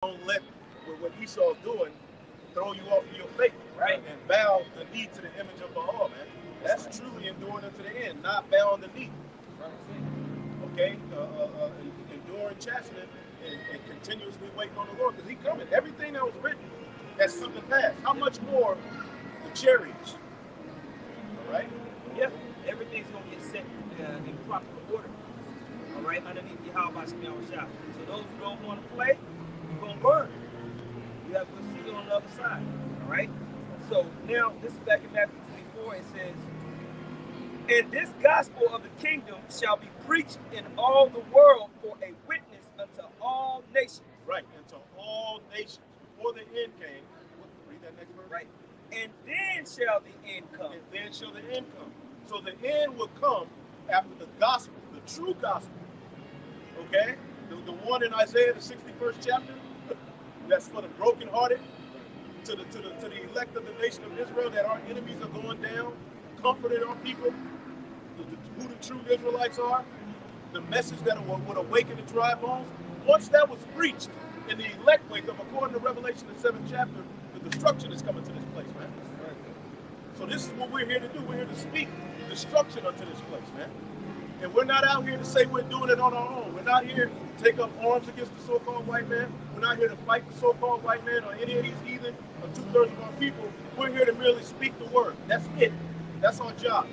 Don't let what Esau's doing throw you off of your faith, Right. And bow the knee to the image of Baal, man. That's truly enduring unto the end, not bowing the knee. Okay, enduring chastening and continuously waiting on the Lord, because He coming. Everything that was written has come to pass. How much more the chariots? All right. Yeah, everything's gonna get set in proper order. All right, underneath Yahweh Shah. So those who don't want to play, you're gonna burn. You have to see on the other side. All right. So now this is back in Matthew 24. It says, "And this gospel of the kingdom shall be preached in all the world for a witness unto all nations." Right, unto all nations. Before the end came, read that next verse. Right. "And then shall the end come." And then shall the end come. So the end will come after the gospel, the true gospel. Okay? The one in Isaiah, the 61st chapter, that's for the brokenhearted, to the elect of the nation of Israel, that our enemies are going down, comforting our people, who the true Israelites are, the message that would awaken the dry bones. Once that was preached and the elect wake up, according to Revelation, the 7th chapter, the destruction is coming to this place, man. So this is what we're here to do. We're here to speak destruction unto this place, man. And we're not out here to say we're doing it on our own. We're not here to take up arms against the so-called white man. We're not here to fight the so-called white man or any of these heathen or 2/3 of our people. We're here to merely speak the word. That's it. That's our job.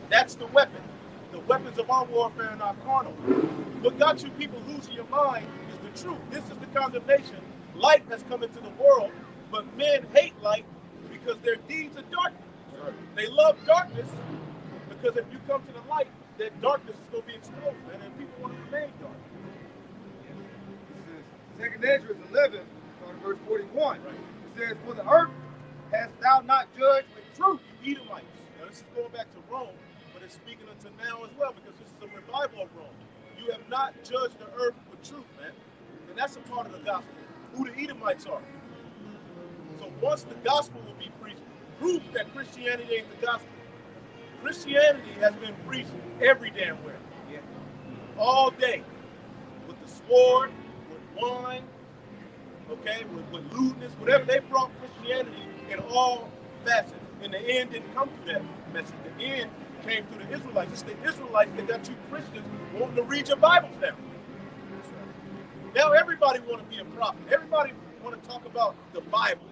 That's the weapon. The weapons of our warfare are not carnal. What got you people losing your mind is the truth. This is the condemnation. Light has come into the world, but men hate light because their deeds are darkness. They love darkness because if you come to the light, that darkness is going to be exposed, man, and people want to remain dark. This is 2nd Ezra 11, starting verse 41. Right. It says, "For the earth hast thou not judged with truth." You Edomites. Now, this is going back to Rome, but it's speaking unto now as well, because this is a revival of Rome. You have not judged the earth with truth, man. And that's a part of the gospel, who the Edomites are. So once the gospel will be preached, proof that Christianity ain't the gospel. Christianity has been preached every damn where. Yeah. All day. With the sword, with wine, okay, with lewdness, whatever. They brought Christianity in all facets. And the end didn't come through that message. The end came through the Israelites. It's the Israelites that got you Christians wanting to read your Bibles now. Now everybody want to be a prophet. Everybody want to talk about the Bible.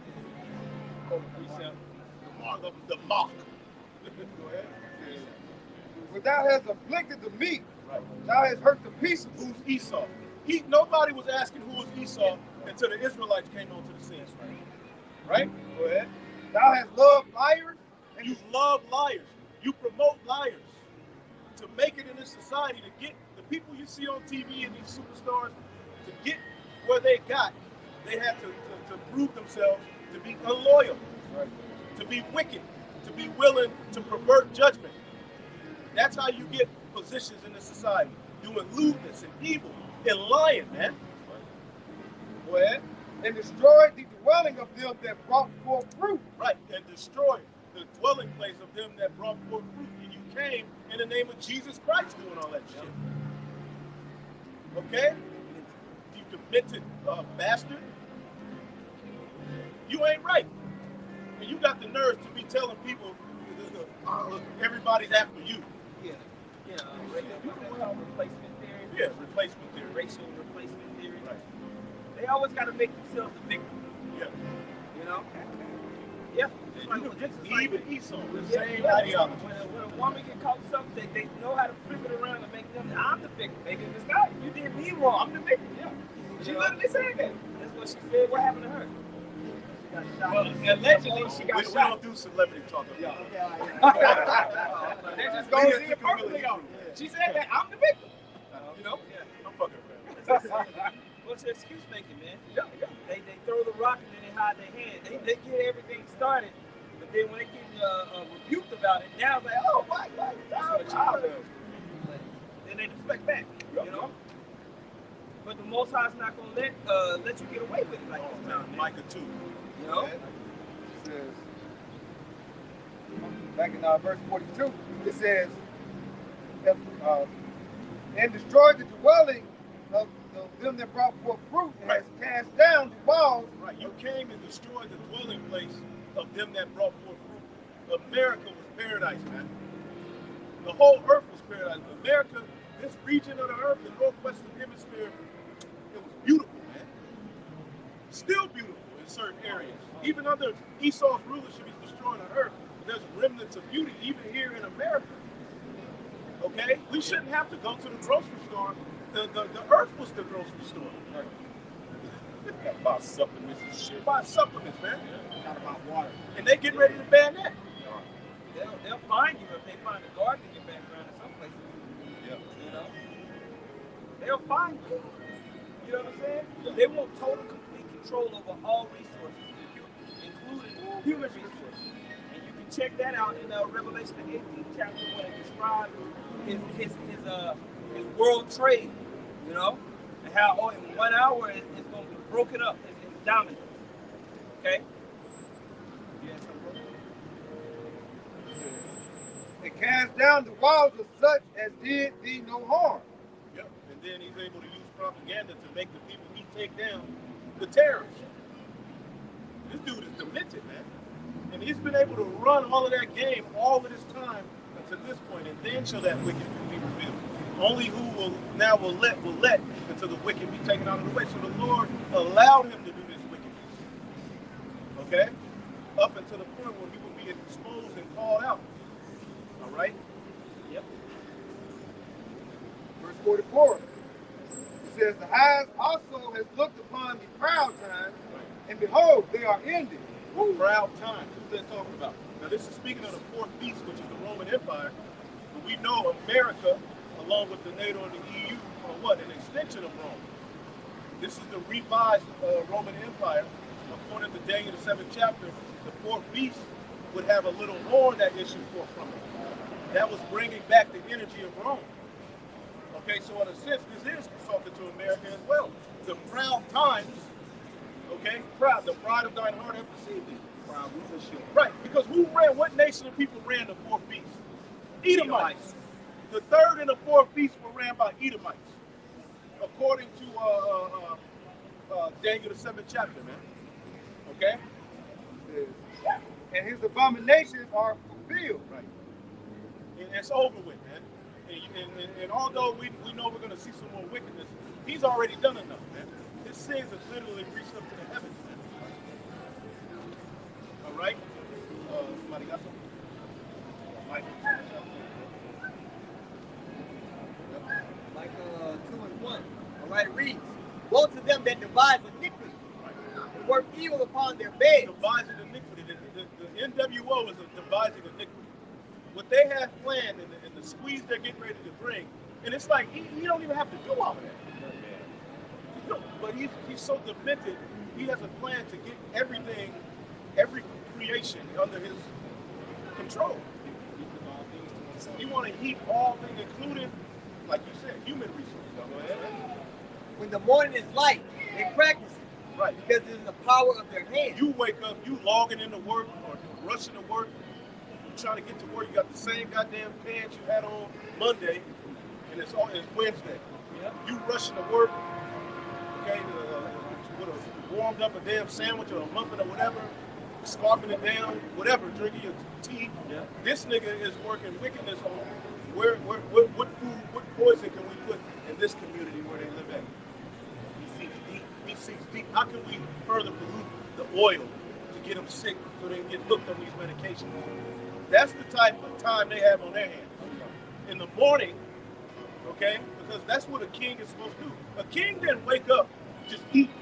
Oh, the mark. Go ahead. "For thou hast afflicted the meek, Right. thou hast hurt the peaceable." Who's Esau? Nobody was asking who was Esau until the Israelites came onto the scene. Right? Go ahead. "Thou hast loved liars, And you love liars. You promote liars. To make it in this society, to get the people you see on TV and these superstars, to get where they got, they had to prove themselves to be unloyal, right, to be wicked, to be willing to pervert judgment. That's how you get positions in the society, doing lewdness and evil and lying, man. Go ahead. and destroyed the dwelling of them that brought forth fruit." Right, and destroy the dwelling place of them that brought forth fruit. And you came in the name of Jesus Christ doing all that shit. Okay? You demented bastard. You ain't right. And you got the nerve to be telling people everybody's after you. Yeah. Yeah. Replacement theory. Yeah, replacement theory. Racial replacement theory. Right. They always got to make themselves the victim. Yeah. You know? Yeah. It's like, Even Esau, the yeah, same yeah. ideology. When a woman get caught with something, they know how to flip it around and make them, I'm the victim. Maybe this guy, you did me wrong. I'm the victim. Yeah. She literally said that. That's what she said. What happened to her? She got shot. Well, allegedly, she got shot. We don't do celebrity talk. Yeah. They just go see it perfectly on. She said that I'm the victim. You know? Yeah. I'm fucking around. What's the excuse making, man? Yeah. They throw the rock and then they hide their hand. They get everything started, but then when they get rebuked about it, now it's like, oh, why? That's what a child does. Then they deflect back, you know? But the Most High's not going to let you get away with it like this time, man. Micah 2. You know? It says, back in verse 42, it says, "And destroyed the dwelling of them that brought forth fruit and has cast down the walls. Right. You came and destroyed the dwelling place of them that brought forth fruit. America was paradise, man. The whole earth was paradise. America, this region of the earth, the northwestern hemisphere, it was beautiful, man. Still beautiful in certain areas. Even under Esau's rulership, he's destroying the earth. There's remnants of beauty even here in America. Okay? We shouldn't have to go to the grocery store. The earth was the grocery store. Got about supplements and shit. Buy supplements, man. Not about water. And they getting ready to ban that. They'll find you if they find a garden in your background in some places. Yeah. You know? They'll find you. You know what I'm saying? Yeah. They want total, complete control over all resources, including human resources. And you can check that out in Revelation the 18th chapter when it describes his world trade, you know? And how in 1 hour it's going to be broken up. It's dominant. Okay? Yeah, And cast down the walls of such as did thee no harm. Yep. And then he's able to use propaganda to make the people he take down the terrorists. This dude is demented, man. And he's been able to run all of that game all of this time to this point, and then shall that wicked be revealed. Only who will let until the wicked be taken out of the way. So the Lord allowed him to do this wickedness. Okay? Up until the point where he will be exposed and called out. All right? Yep. Verse 44. It says, the eyes also has looked upon the proud times, and behold, they are ended. Proud times. Who's that talking about? Now this is speaking of the fourth beast, which is the Roman Empire. But we know America, along with the NATO and the EU, are what? An extension of Rome. This is the revised Roman Empire. According to Daniel the 7th chapter, the fourth beast would have a little horn that issued forth from it. That was bringing back the energy of Rome. Okay, so in a sense, this is consulted to America as well. The proud times, okay, proud, the pride of thine heart have deceived thee. Proud rulership. Right, because who ran, what nation of people ran the fourth beast? Edomites. The third and the fourth beast were ran by Edomites. According to Daniel the 7th chapter, man. Okay? And his abominations are fulfilled. Right. And it's over with, man. And although we know we're going to see some more wickedness, he's already done enough, man. His sins have literally reached up to the heavens, man. All right? Somebody got something? Michael. Like 2 and 1. All right, it reads, woe to them that devise iniquity, and work evil upon their beds. Devising iniquity. The NWO is a devising iniquity. What they have planned and the squeeze they're getting ready to bring, and it's like he don't even have to do all of that. No, but he's so demented. He has a plan to get everything, every creation under his control. He want to heap all things, including, like you said, human resources. When the morning is light, they practice it. Right. Because it is the power of their hands. You wake up, you logging into work or rushing to work, you trying to get to work, you got the same goddamn pants you had on Monday, and it's Wednesday. Yep. You rushing to work, okay, warmed up a damn sandwich or a muffin or whatever, scarfing it down, whatever, drinking your tea. Yeah. This nigga is working wickedness on what food, what poison can we put in this community where they live at? He seeks deep. How can we further pollute the oil to get them sick so they can get hooked on these medications? That's the type of time they have on their hands. In the morning, okay, because that's what a king is supposed to do. A king didn't wake up just eating.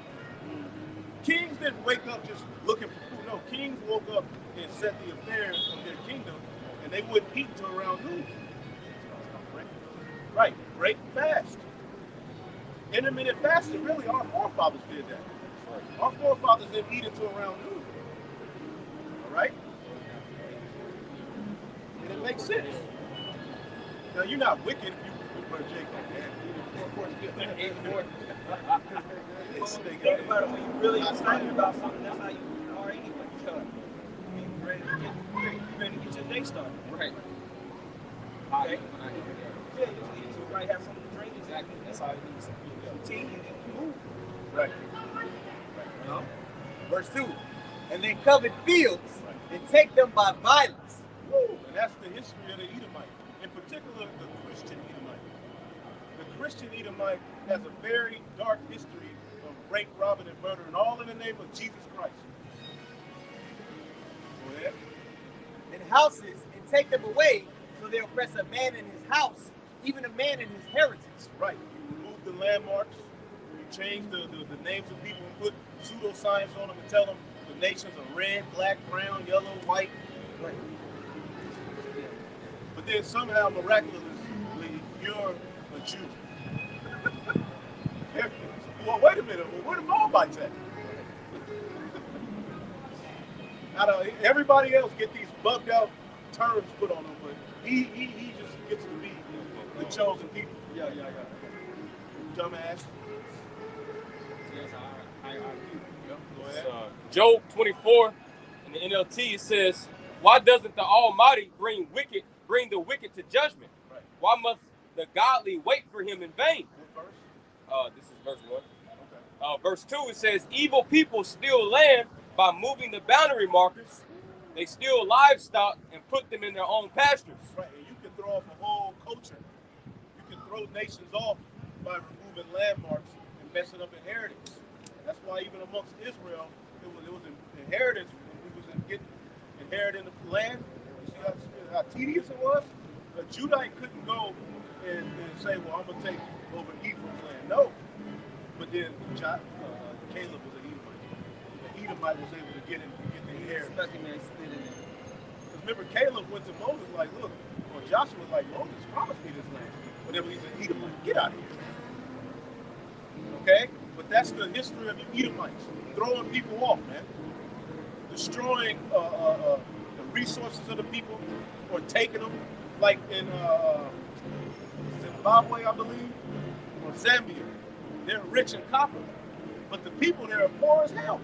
Kings didn't wake up just looking for food. No, kings woke up and set the affairs of their kingdom, and they wouldn't eat until around noon. Right, break fast. Intermittent fasting, really, our forefathers did that. Our forefathers didn't eat until around noon. All right? And it makes sense. Now, you're not wicked if you put Jake like that. Think about it, when you're really excited about something, that's how you are anyway. You're ready to get your day started. Right. Okay? Yeah, you might have something to drink. Exactly. That's how you need some food. continue to move. Right. You know? Verse 2. And they covered fields and take them by violence. Woo. And that's the history of the Edomite, in particular the Christian Edomite. The Christian Edomite has a very dark history of rape, robbing, and murder, and all in the name of Jesus Christ. Go ahead. And houses and take them away, so they oppress a man in his house, even a man in his heritage. Right. You remove the landmarks, you change the names of people and put pseudoscience on them and tell them the nations are red, black, brown, yellow, white. Right. But then somehow, miraculously, you're a Jew. Well, wait a minute. Well, where the Moabites at? Everybody else get these bugged out terms put on them, but he just gets to be the chosen people. Yeah. Dumbass. Yes, I agree. Yep, go It's, ahead. Job 24 in the NLT, it says, "Why doesn't the Almighty bring the wicked to judgment? Right. Why must the godly wait for him in vain?" What verse? This is verse 1. Okay. Verse 2, it says, "Evil people steal land by moving the boundary markers. They steal livestock and put them in their own pastures." Right, and you can throw off a whole culture. You can throw nations off by removing landmarks and messing up inheritance. That's why even amongst Israel, it was an inheritance. It was getting inheriting the land. You see how tedious it was? A Judite couldn't go and say, well, I'm going to take over Ephraim's land. No. But then Caleb was an Edomite. The Edomite was able to get the inheritance. Because remember, Caleb went to Moses like, look, or Joshua was like, Moses promised me this land. Whenever he's an Edomite, get out of here. Okay? But that's the history of the Edomites. Throwing people off, man. Destroying the resources of the people or taking them, like in Zimbabwe, I believe, or Zambia. They're rich in copper, but the people there are poor as hell.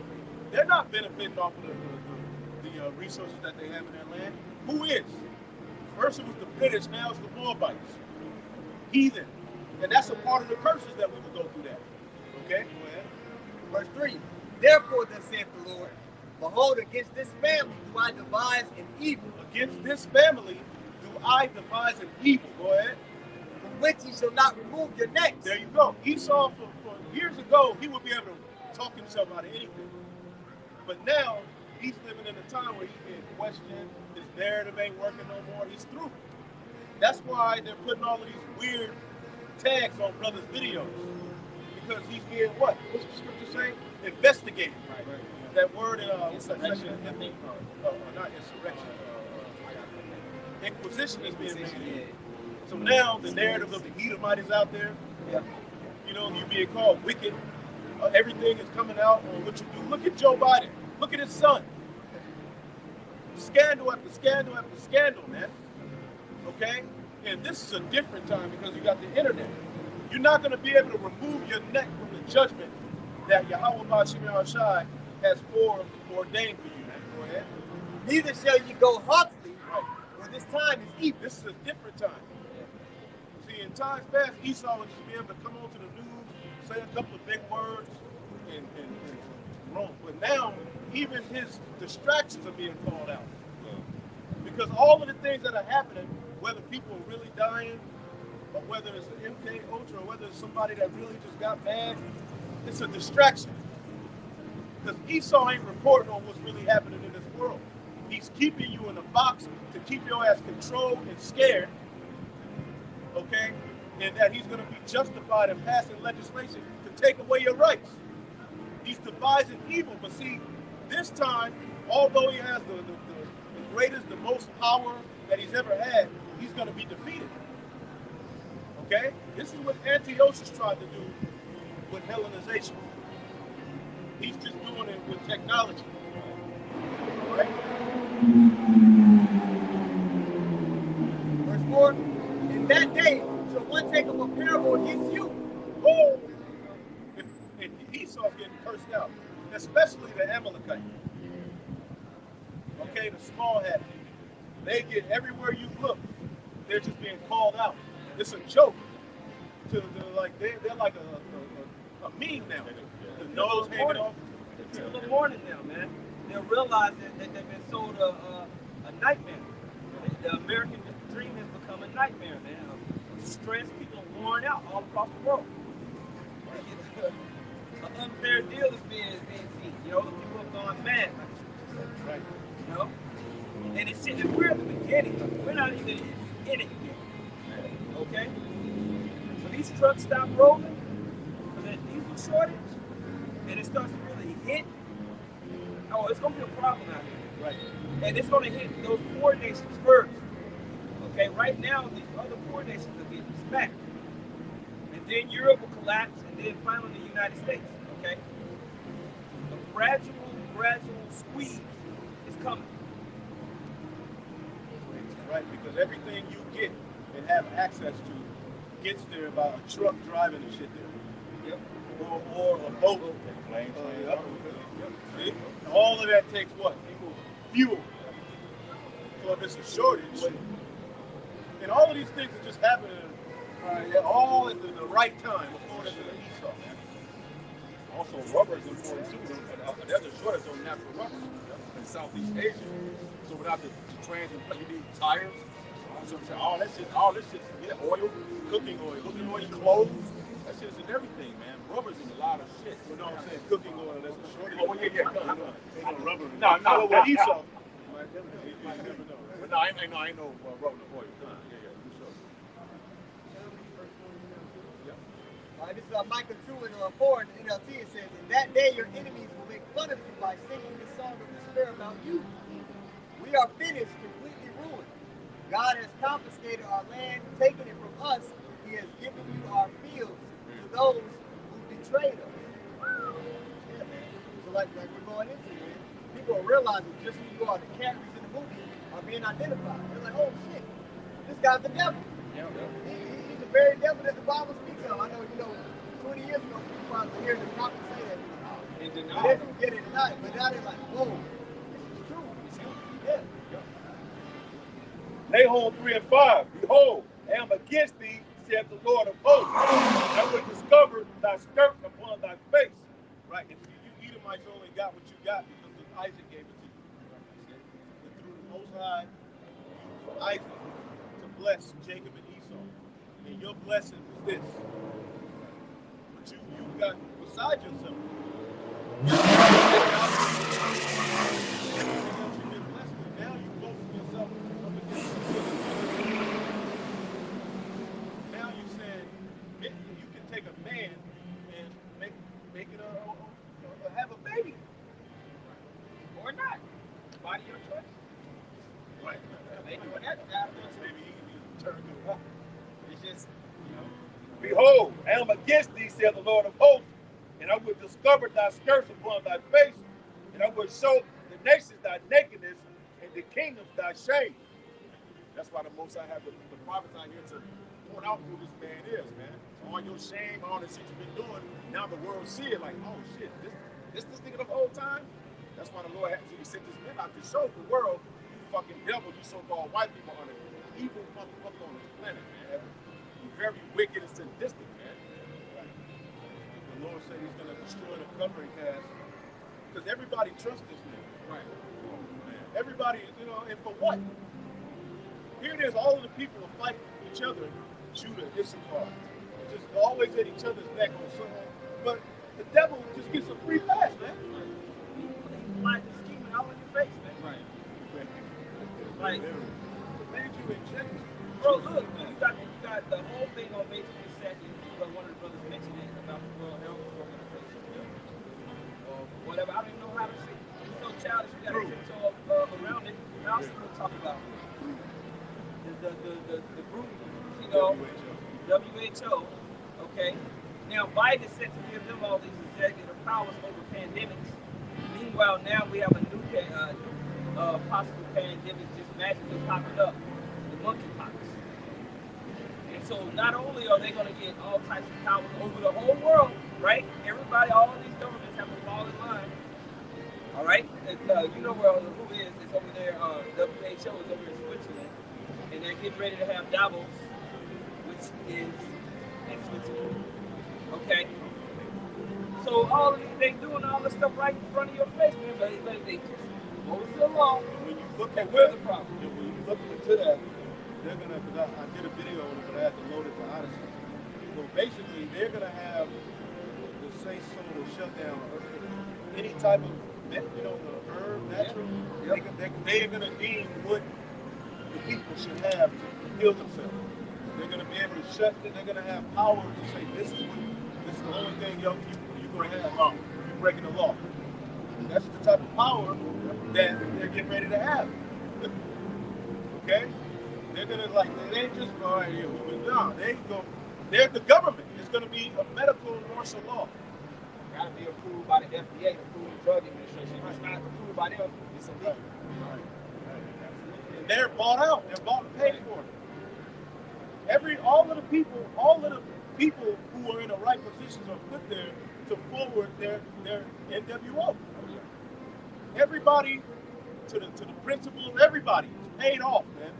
They're not benefiting off of the resources that they have in their land. Who is? First it was the British, now it's the Moabites. Heathen. And that's a part of the curses that we will go through that. Okay? Go ahead. Verse 3. Therefore, thus saith the Lord, behold, against this family do I devise an evil. Against this family do I devise an evil. Go ahead. From which ye shall not remove your necks. There you go. Esau, for years ago, he would be able to talk himself out of anything. But now, he's living in a time where he's being questioned. His narrative ain't working no more. He's through. That's why they're putting all of these weird tags on brothers' videos. Because he's being what? What's the scripture saying? Investigated. Right. That word in Insurrection. not insurrection. Inquisition is being made. So now the narrative of the Edomite is out there. Yeah. You know, you're being called wicked. Everything is coming out on what you do. Look at Joe Biden. Look at his son. Scandal after scandal after scandal, man. Okay? And this is a different time because you got the internet. You're not going to be able to remove your neck from the judgment that Yahweh Ba'Shem Shai has foreordained for you, man. Go ahead. Neither shall ye go haughtily, Right. for this time is evil. This is a different time. See, in times past, Esau would just be able to come onto the news, say a couple of big words, and roam. But now, even his distractions are being called out. Because all of the things that are happening, whether people are really dying, or whether it's an MK Ultra, or whether it's somebody that really just got mad, it's a distraction. Because Esau ain't reporting on what's really happening in this world. He's keeping you in a box to keep your ass controlled and scared, okay? And that he's going to be justified in passing legislation to take away your rights. He's devising evil, but see, this time, although he has the greatest, the most power that he's ever had, he's going to be defeated. Okay? This is what Antiochus tried to do with Hellenization. He's just doing it with technology. Right? Verse 4. In that day shall one take up a parable against you. Woo! And Esau's getting cursed out, especially the Amalekite. Okay, the small hat. They get everywhere you look. They're just being called out. It's a joke. They're like a a meme now. The nose hanging off. Until the morning now, man. They'll realize that they've been sold a nightmare. The American dream has become a nightmare, man. Of stress, people are worn out all across the world. An unfair deal is being seen. You know, the people have gone mad. Right. You know? And it's shit, if we're at the beginning, we're not even in it yet. Okay? When these trucks stop rolling, for that diesel shortage, and it starts to really hit, oh, it's going to be a problem out here. Right. And it's going to hit those poor nations first. Okay, right now, these other poor nations are getting smacked. And then Europe will collapse, and then finally the United States. Okay? A gradual squeeze is coming. Right, because everything you get and have access to gets there by a truck driving the shit there. Yep. Or a boat. Plane, Yep. See? All of that takes what? Fuel. So if it's a shortage, and all of these things are just happening all at the right time, according to the Esau. Also, rubber is important too. There's a shortage on natural rubber in Southeast Asia. So without the transit, you need tires. So I'm saying all this shit, yeah, oil, cooking oil, clothes. That shit is in everything, man. Rubber's in a lot of shit. You know what I'm saying? Cooking oil, that's a shortage. Oh, yeah. Ain't no rubber. No. Well, with Esau, you might never know. But no, I ain't no rubber in oil. Yeah, for sure. All right, this is Micah 2 and 4 in the NLT. It says, "In that day your enemies will make fun of you by singing this song of despair about you. We are finished, completely ruined. God has confiscated our land, taken it from us. He has given you our fields to those who betrayed us." Yeah, man. So like we're going into, man, people are realizing just who you are. The characters in the movie are being identified. They're like, oh shit, this guy's the devil. He's the very devil that the Bible speaks of. I know, 20 years ago, people probably hear the prophet say that. They didn't get it tonight, but now they're like, whoa, this is true. Yeah. Nahum 3 and 5. Behold, I am against thee, saith the Lord of hosts. I will discover thy skirt upon thy face. Right, and you Edomites only got what you got because Isaac gave it to you. And through the Most High, used Isaac to bless Jacob and Esau. And your blessing was this. But you got beside yourself. You've been blessed, but now you boast yourself up against the Now you said you can take a man and make it have a baby. Or not. Body your choice. Right. Maybe when that happens, Maybe he turned to a it's just, Behold, I am against thee, saith the Lord of hosts, and I will discover thy skirts upon thy face, and I will show the nations thy nakedness, and the kingdoms thy shame. That's why the Most High have the prophets out here to point out who this man is, man. All your shame, all the shit you've been doing, now the world see it like, oh shit, this nigga the whole time? That's why the Lord had to send this man out to show the world, you fucking devil, you so-called white people are the evil motherfucker on this planet, man. You're very wicked and sadistic, man. The Lord said he's going to destroy the covering cast because everybody trusts this man. Right. Everybody, and for what? Here it is, all of the people are fighting each other, Judah, Issachar, just always at each other's neck on something. But the devil just gets a free pass, man. like the scheming all in your face, man. Right. Like, Made you inject. bro, look, you got the whole thing on May 22nd. One of the brothers mentioned it about the World Health Organization. Or whatever. I don't even know how to say it. It's so childish. We got to tiptoe around it. And also we'll talk about the group, WHO. Okay. Now Biden is set to give them all these executive powers over pandemics. Meanwhile, now we have a new possible pandemic just magically popping up, the monkeypox. And so not only are they going to get all types of powers over the whole world, right? Everybody, all these governments have to fall in line. All right? And, you know where who is? It's over there. WHO is over in Switzerland. And they're getting ready to have Davos, which is in Switzerland. Okay? So all of these, they doing all this stuff right in front of your face, man. But they just move it along. And when you look And at we're that, the problem. and when you look into that, they're gonna. Cause I did a video on it, but I had to load it to Odyssey. So basically, they're gonna have the same sort of shutdown. Any type of, you know, the herb, natural. They're gonna deem what the people should have to heal themselves. They're gonna be able to shut. They're gonna have power to say this is the only thing young people you're gonna have. You're breaking the law. That's the type of power that they're getting ready to have. Okay? They're gonna they ain't just all right here. No, they go. They're the government. It's gonna be a medical and martial law. Got to be approved by the FDA, the Food and Drug Administration. If it's not approved by them, it's illegal. And they're bought out. They're bought and paid for. All of the people who are in the right positions are put there to forward their NWO. Everybody, to the principals, everybody is paid off, man.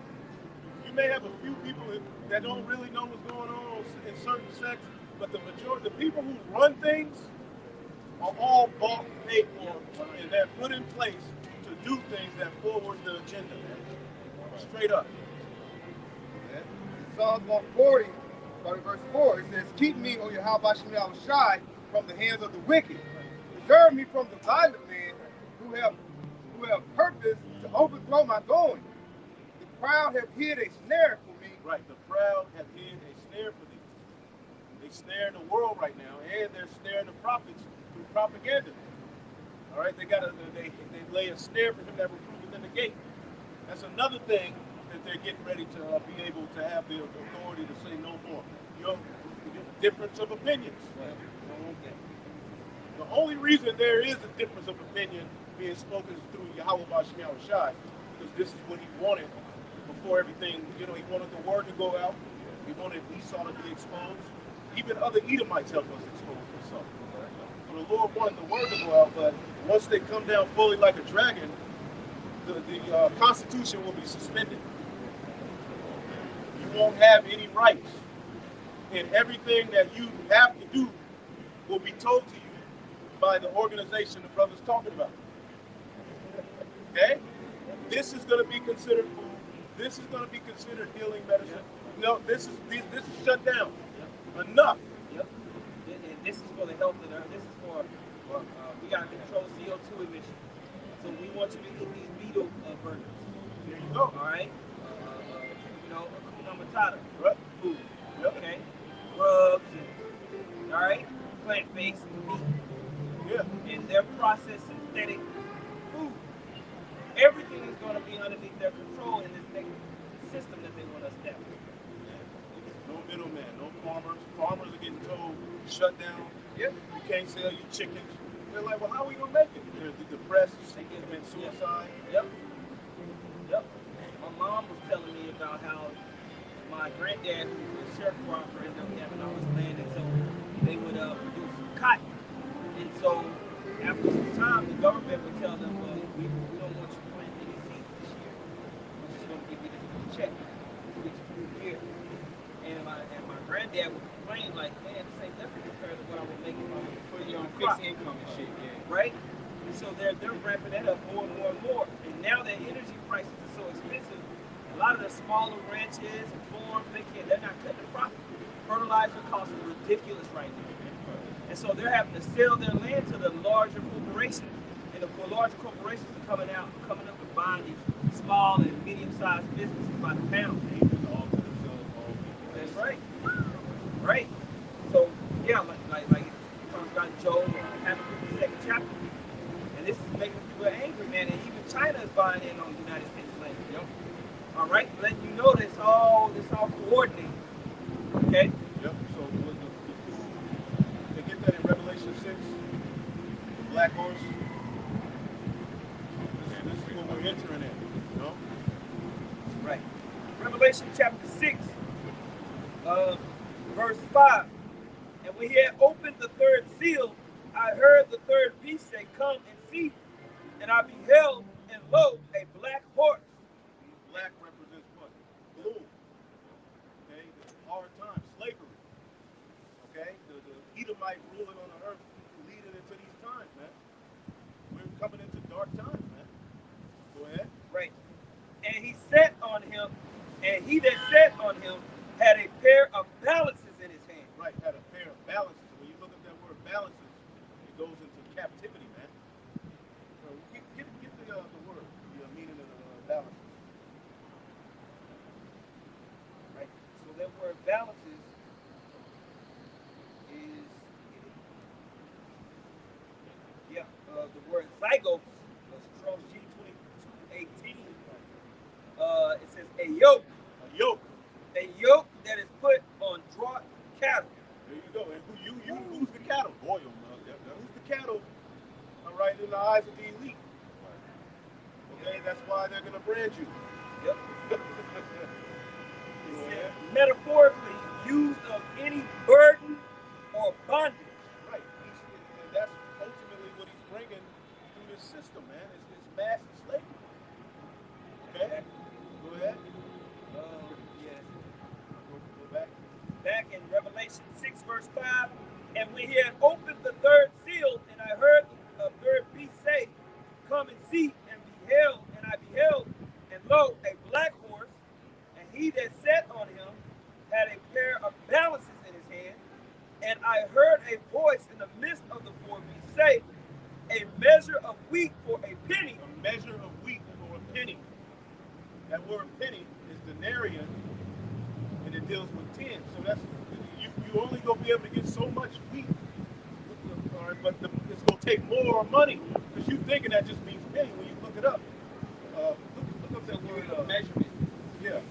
You may have a few people that don't really know what's going on in certain sects, but the majority, the people who run things are all bought and paid for, and they're put in place to do things that forward the agenda, man. Straight up. In Psalms 140, starting verse 4, it says, "Keep me, O Yahweh Shem Shai, from the hands of the wicked. Preserve me from the violent men who have purpose to overthrow my going. The proud have hid a snare for me." Right, the proud have hid a snare for thee. They snare the world right now, and they're snaring the prophets through propaganda. All right, they lay a snare for him that reproveth in the gate. That's another thing that they're getting ready to be able to have the authority to say no more. Your difference of opinions. The only reason there is a difference of opinion being spoken is through Yahweh Bashem Yahushai, because this is what he wanted before everything. You know, he wanted the word to go out. He wanted Esau to be exposed. Even other Edomites helped us expose Esau. So the Lord wanted the word to go out, but once they come down fully like a dragon, the Constitution will be suspended. You won't have any rights, and everything that you have to do will be told to you by the organization the brother's talking about. Okay? This is going to be considered food. This is going to be considered healing medicine. No, this is shut down. Enough. Yep. And this is for the health of the earth. This is for we got to control CO2 emissions. So we want you to eat these beetle burgers. There you go. All right. You know, Hakuna Matata. Right. Food. Yep. Okay. Rubs and all right. Plant-based meat. Yeah. And their processed synthetic food. Everything is going to be underneath their control in this next system that they want to establish. No middleman, no farmers. Farmers are getting told, shut down. Yep. You can't sell your chickens. They're like, well, how are we going to make it? They're depressed, they commit suicide. Yep. Yep. My mom was telling me about how my granddad, who was a sharecropper, ended up having all this land, and so they would produce cotton. And so after some time, the government would tell them, well, we don't want you to plant any seeds this year. We're just going to give you this check to get you through the year. And my granddad would complain like, man, this ain't nothing compared to what I would make if I was putting on fixed income and shit, yeah. Right? And so they're ramping that up more and more and more. And now that energy prices are so expensive, a lot of the smaller ranches and farms, they're not cutting the profit. Fertilizer costs are ridiculous right now. And so they're having to sell their land to the larger corporations. And the larger corporations are coming up and buying these small and medium-sized businesses by the pound. That's right. Right. So yeah, like it talks about Job Habakkuk 2nd chapter. And this is making people angry, man. And even China is buying in on the United States land. Yep. All right, letting you know that it's all coordinated. Okay. Yep. So with the food, they get that in Revelation 6. The black horse. This is what we're entering in. You know? Right. Revelation chapter 6, verse 5. And when he had opened the third seal, I heard the third beast say, "Come and see." And I beheld, and lo, a black horse. Black represents what? Gloom. Okay? The hard times, slavery. Okay? The Edomite ruling on the earth, coming into dark times, man. Go ahead. Right. And he sat on him, and he that sat on him had a pair of balances in his hand. Right, had a pair of balances. When you look at that word balances, it goes into captivity, man. So get the word, the meaning of the balances. Right. So that word balances is, the word zygos, Strong's G22.18. It says a yoke. A yoke. A yoke that is put on draught cattle. There you go. And who's the cattle? Boy, who's the cattle? All right, in the eyes of the elite. Okay, that's why they're gonna brand you. Yep. It says metaphorically used of any burden or bondage. Right. And that's ultimately what he's bringing through this system, man. It's mass slavery. Okay. Go ahead. Yes. Go back. Back in Revelation 6, verse 5, and when he had opened the third seal, and I heard the third beast say, come and see, and I beheld, and lo, a black horse, and he that sat on him had a pair of balances in his hand, and I heard a voice in the midst of the four beasts say, a measure of wheat for a penny. A measure of wheat for a penny. That word penny is denarian, and it deals with 10. So that's you only gonna be able to get so much wheat. All right, but it's gonna take more money because you thinking that just means penny when you look it up. Look up that word measurement. Yeah.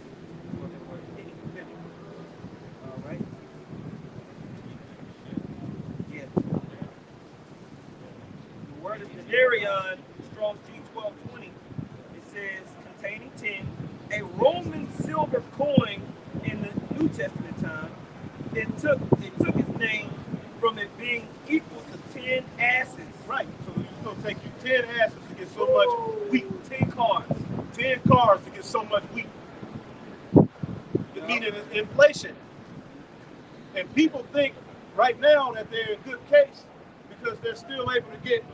All right. Yes. The word is denarian, Strong's G1220. It says containing 10. A Roman silver coin in the New Testament time. It took its name from it being equal to 10 asses. Right. So it's gonna take you 10 asses to get so much wheat. 10 cars. 10 cars to get so much wheat. Meaning it's inflation. And people think right now that they're in good case because they're still able to get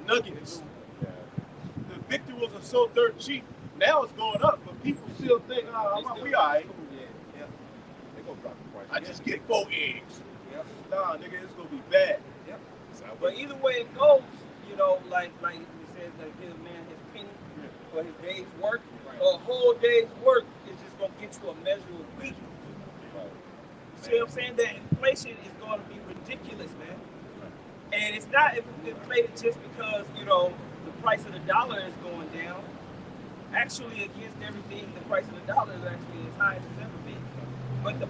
nuggets. The victuals are so dirt cheap. Now it's going up, but people still think, we all right. Yeah. They gonna drop the price. I just get 4 eggs. Yep. Nah, nigga, it's gonna be bad. Yep. But either way it goes, like it says that give a man his penny for his day's work. A whole day's work is just gonna get you a measure of wheat. You see what I'm saying? That inflation is gonna be ridiculous, man. And it's not inflated just because, the price of the dollar is going down. Actually, against everything, the price of the dollar is actually as high as it's ever been. But the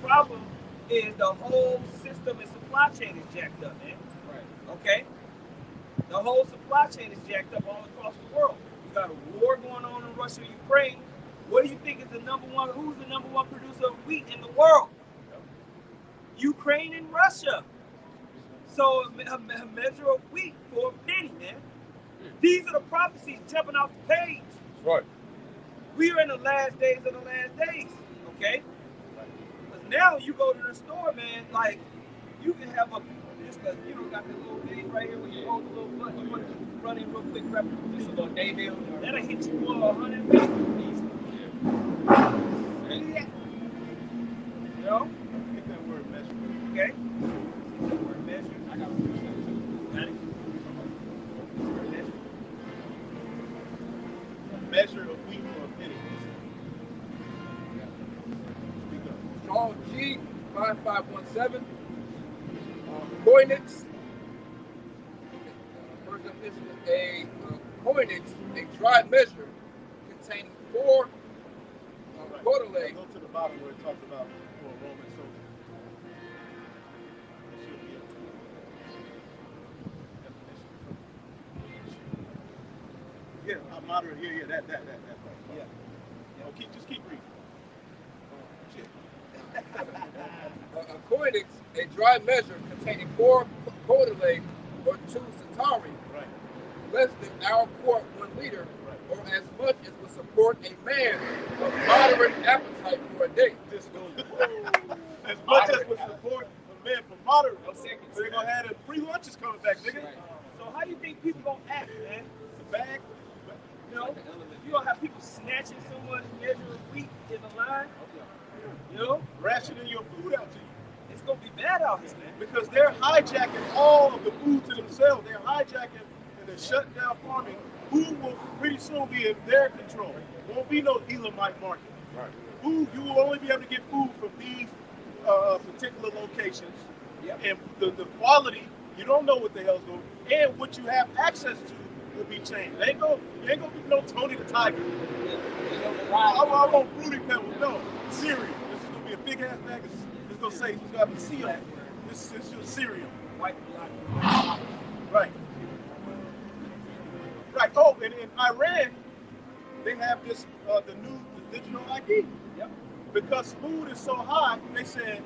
problem is the whole system and supply chain is jacked up, man. Right. Okay? The whole supply chain is jacked up all across the world. You got a war going on in Russia, Ukraine. What do you think is who's the number one producer of wheat in the world? Ukraine and Russia. So a measure of wheat for a penny, man. These are the prophecies jumping off the page. Right. We are in the last days of the last days, okay? Because now you go to the store, man, like you can have got the little thing right here where you hold the little button, you want to run in real quick, grab just a little day deal. That'll hit you for 100 bucks. Yeah. Get that word measure. Okay. Get that word measure. I got it. Got it. Measure of wheat for a penny. Strong G 5517. Coinage. First definition: a coinage, a dry measure containing 4 quarterly. Go to the bottom where it talks about for a Roman soldier. It should be a definition. Yeah, I'm moderate here. Yeah, that part. Yeah. Oh, just keep reading. Shit. A coinage, a dry measure containing 4 quarterly or 2 satari, Right. less than our quart 1 liter, or as much as would support a man of moderate appetite for a day. This goes as much as would support a man for moderate. They're gonna have the free lunches coming back, nigga. So how you think people gonna act, man? The bag, You know, you gonna have people snatching someone's measure of wheat in the line. You know, rationing your food out to you. it's gonna be bad out here, man. Because they're hijacking all of the food to themselves. They're hijacking and they're shutting down farming. Food will pretty soon be in their control. Won't be no Elamite market. Right. Food, you will only be able to get food from these particular locations. Yep. And the quality, you don't know what the hell's going on. And what you have access to will be changed. You ain't gonna be no Tony the Tiger. I want Fruity Pebbles. No, cereal. This is gonna be a big ass bag of, it's gonna say, it's gonna have a seal. This is your cereal. White blood. Right. Right. Oh, and in Iran, they have this the digital ID. Yep. Because food is so high, they said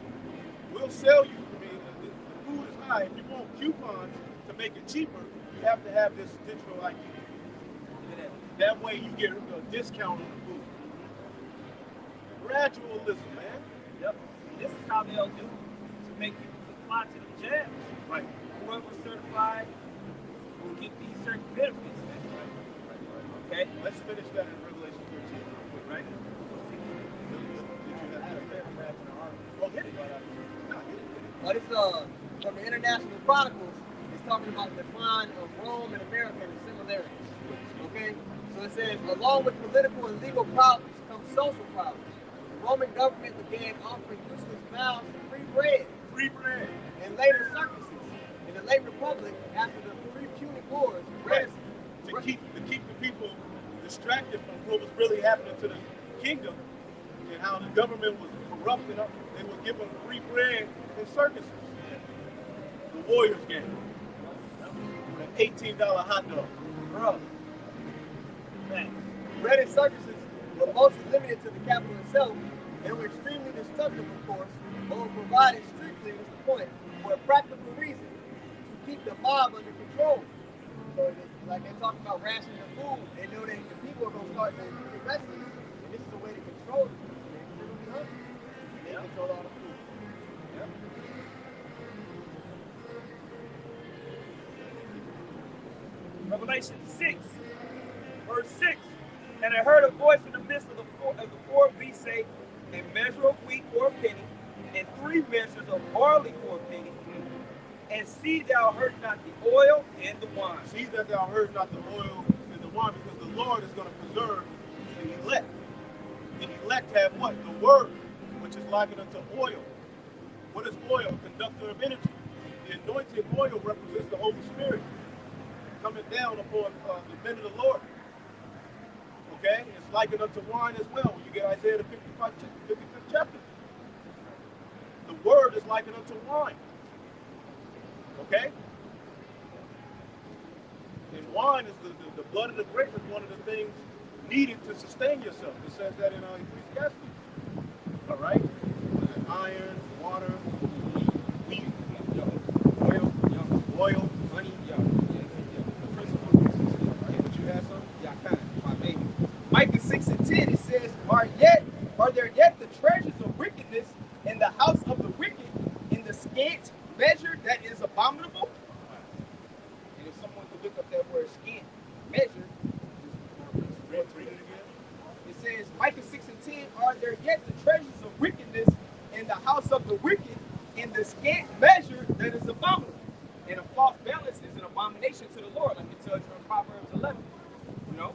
we'll sell you. I mean, the food is high. If you want coupons to make it cheaper, you have to have this digital ID. Look at that. That way, you get a discount on the food. Gradualism, man. Yep. This is how they'll do to make people comply to the jabs. Right. Whoever's certified will get these certain benefits, man. Okay? Let's finish that in Revelation 13, right? Oh, hit it. No, hit it. But it's from the International Chronicles, it's talking about the decline of Rome and America and similarities. Okay? So it says, along with political and legal problems come social problems. The Roman government began offering useless vows of free bread Free bread. and later circuses. In the late Republic, after the three Punic Wars, Right. To keep the people distracted from what was really happening to the kingdom and how the government was corrupting them, they were giving free bread and circuses. The Warriors game. An $18 hot dog. Bro, bread and circuses were mostly limited to the capital itself and were extremely destructive, of course, but were provided strictly, is the point, for a practical reason, to keep the mob under control. So it's like they're talking about rationing the food, they know that the people are going to start to get restless, and this is a way to control them. They're going to be hungry. They control all the food. Yep. Revelation 6, verse 6. And I heard a voice in the midst of the four beasts say, a measure of wheat for a penny, and 3 measures of barley for a penny, and see thou hurt not the oil and the wine. See that thou heard not the oil and the wine, because the Lord is going to preserve the elect. The elect have what? The word, which is likened unto oil. What is oil? Conductor of energy. The anointed oil represents the Holy Spirit coming down upon the men of the Lord. Okay? It's likened unto wine as well when you get Isaiah the 55th chapter. The word is likened unto wine. Okay? And wine is the blood of the grape is one of the things needed to sustain yourself. It says that in Ecclesiastes. All right? Iron, water, wheat, oil, honey. But you have some? Yeah, I kind of, my baby. Micah 6 and 10, it says, Are there yet the treasures of wickedness in the house of the wicked, in the scant measure that is abominable? And if someone could look up that word scant measure, Read it again. it says, Micah 6 and 10, Are there yet the treasures of wickedness in the house of the wicked, in the scant measure that is abominable? And a false balance is an abomination to the Lord, like it tells you in Proverbs 11. You know?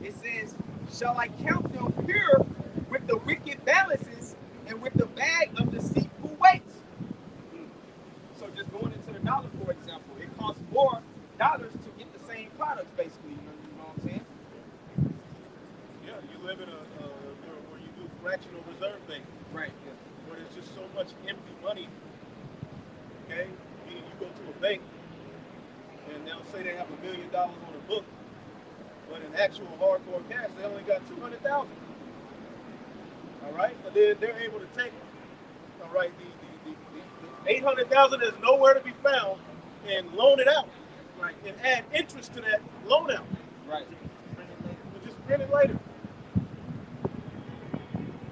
It says, Shall I count them pure with the wicked balances and with the bag of deceitful weights? So just going into the dollar, for example, it costs more dollars to get the same products, basically. You know what I'm saying? Yeah, you live in a where you do fractional reserve bank, Right. where there's just so much empty money. Okay, meaning you go to a bank and they'll say they have $1 million on the book, but in actual hardcore cash they only got 200,000. All right, but then they're able to take, all right, the 800,000 is nowhere to be found and loan it out, Right. and add interest to that loan out. Right. But just print it later.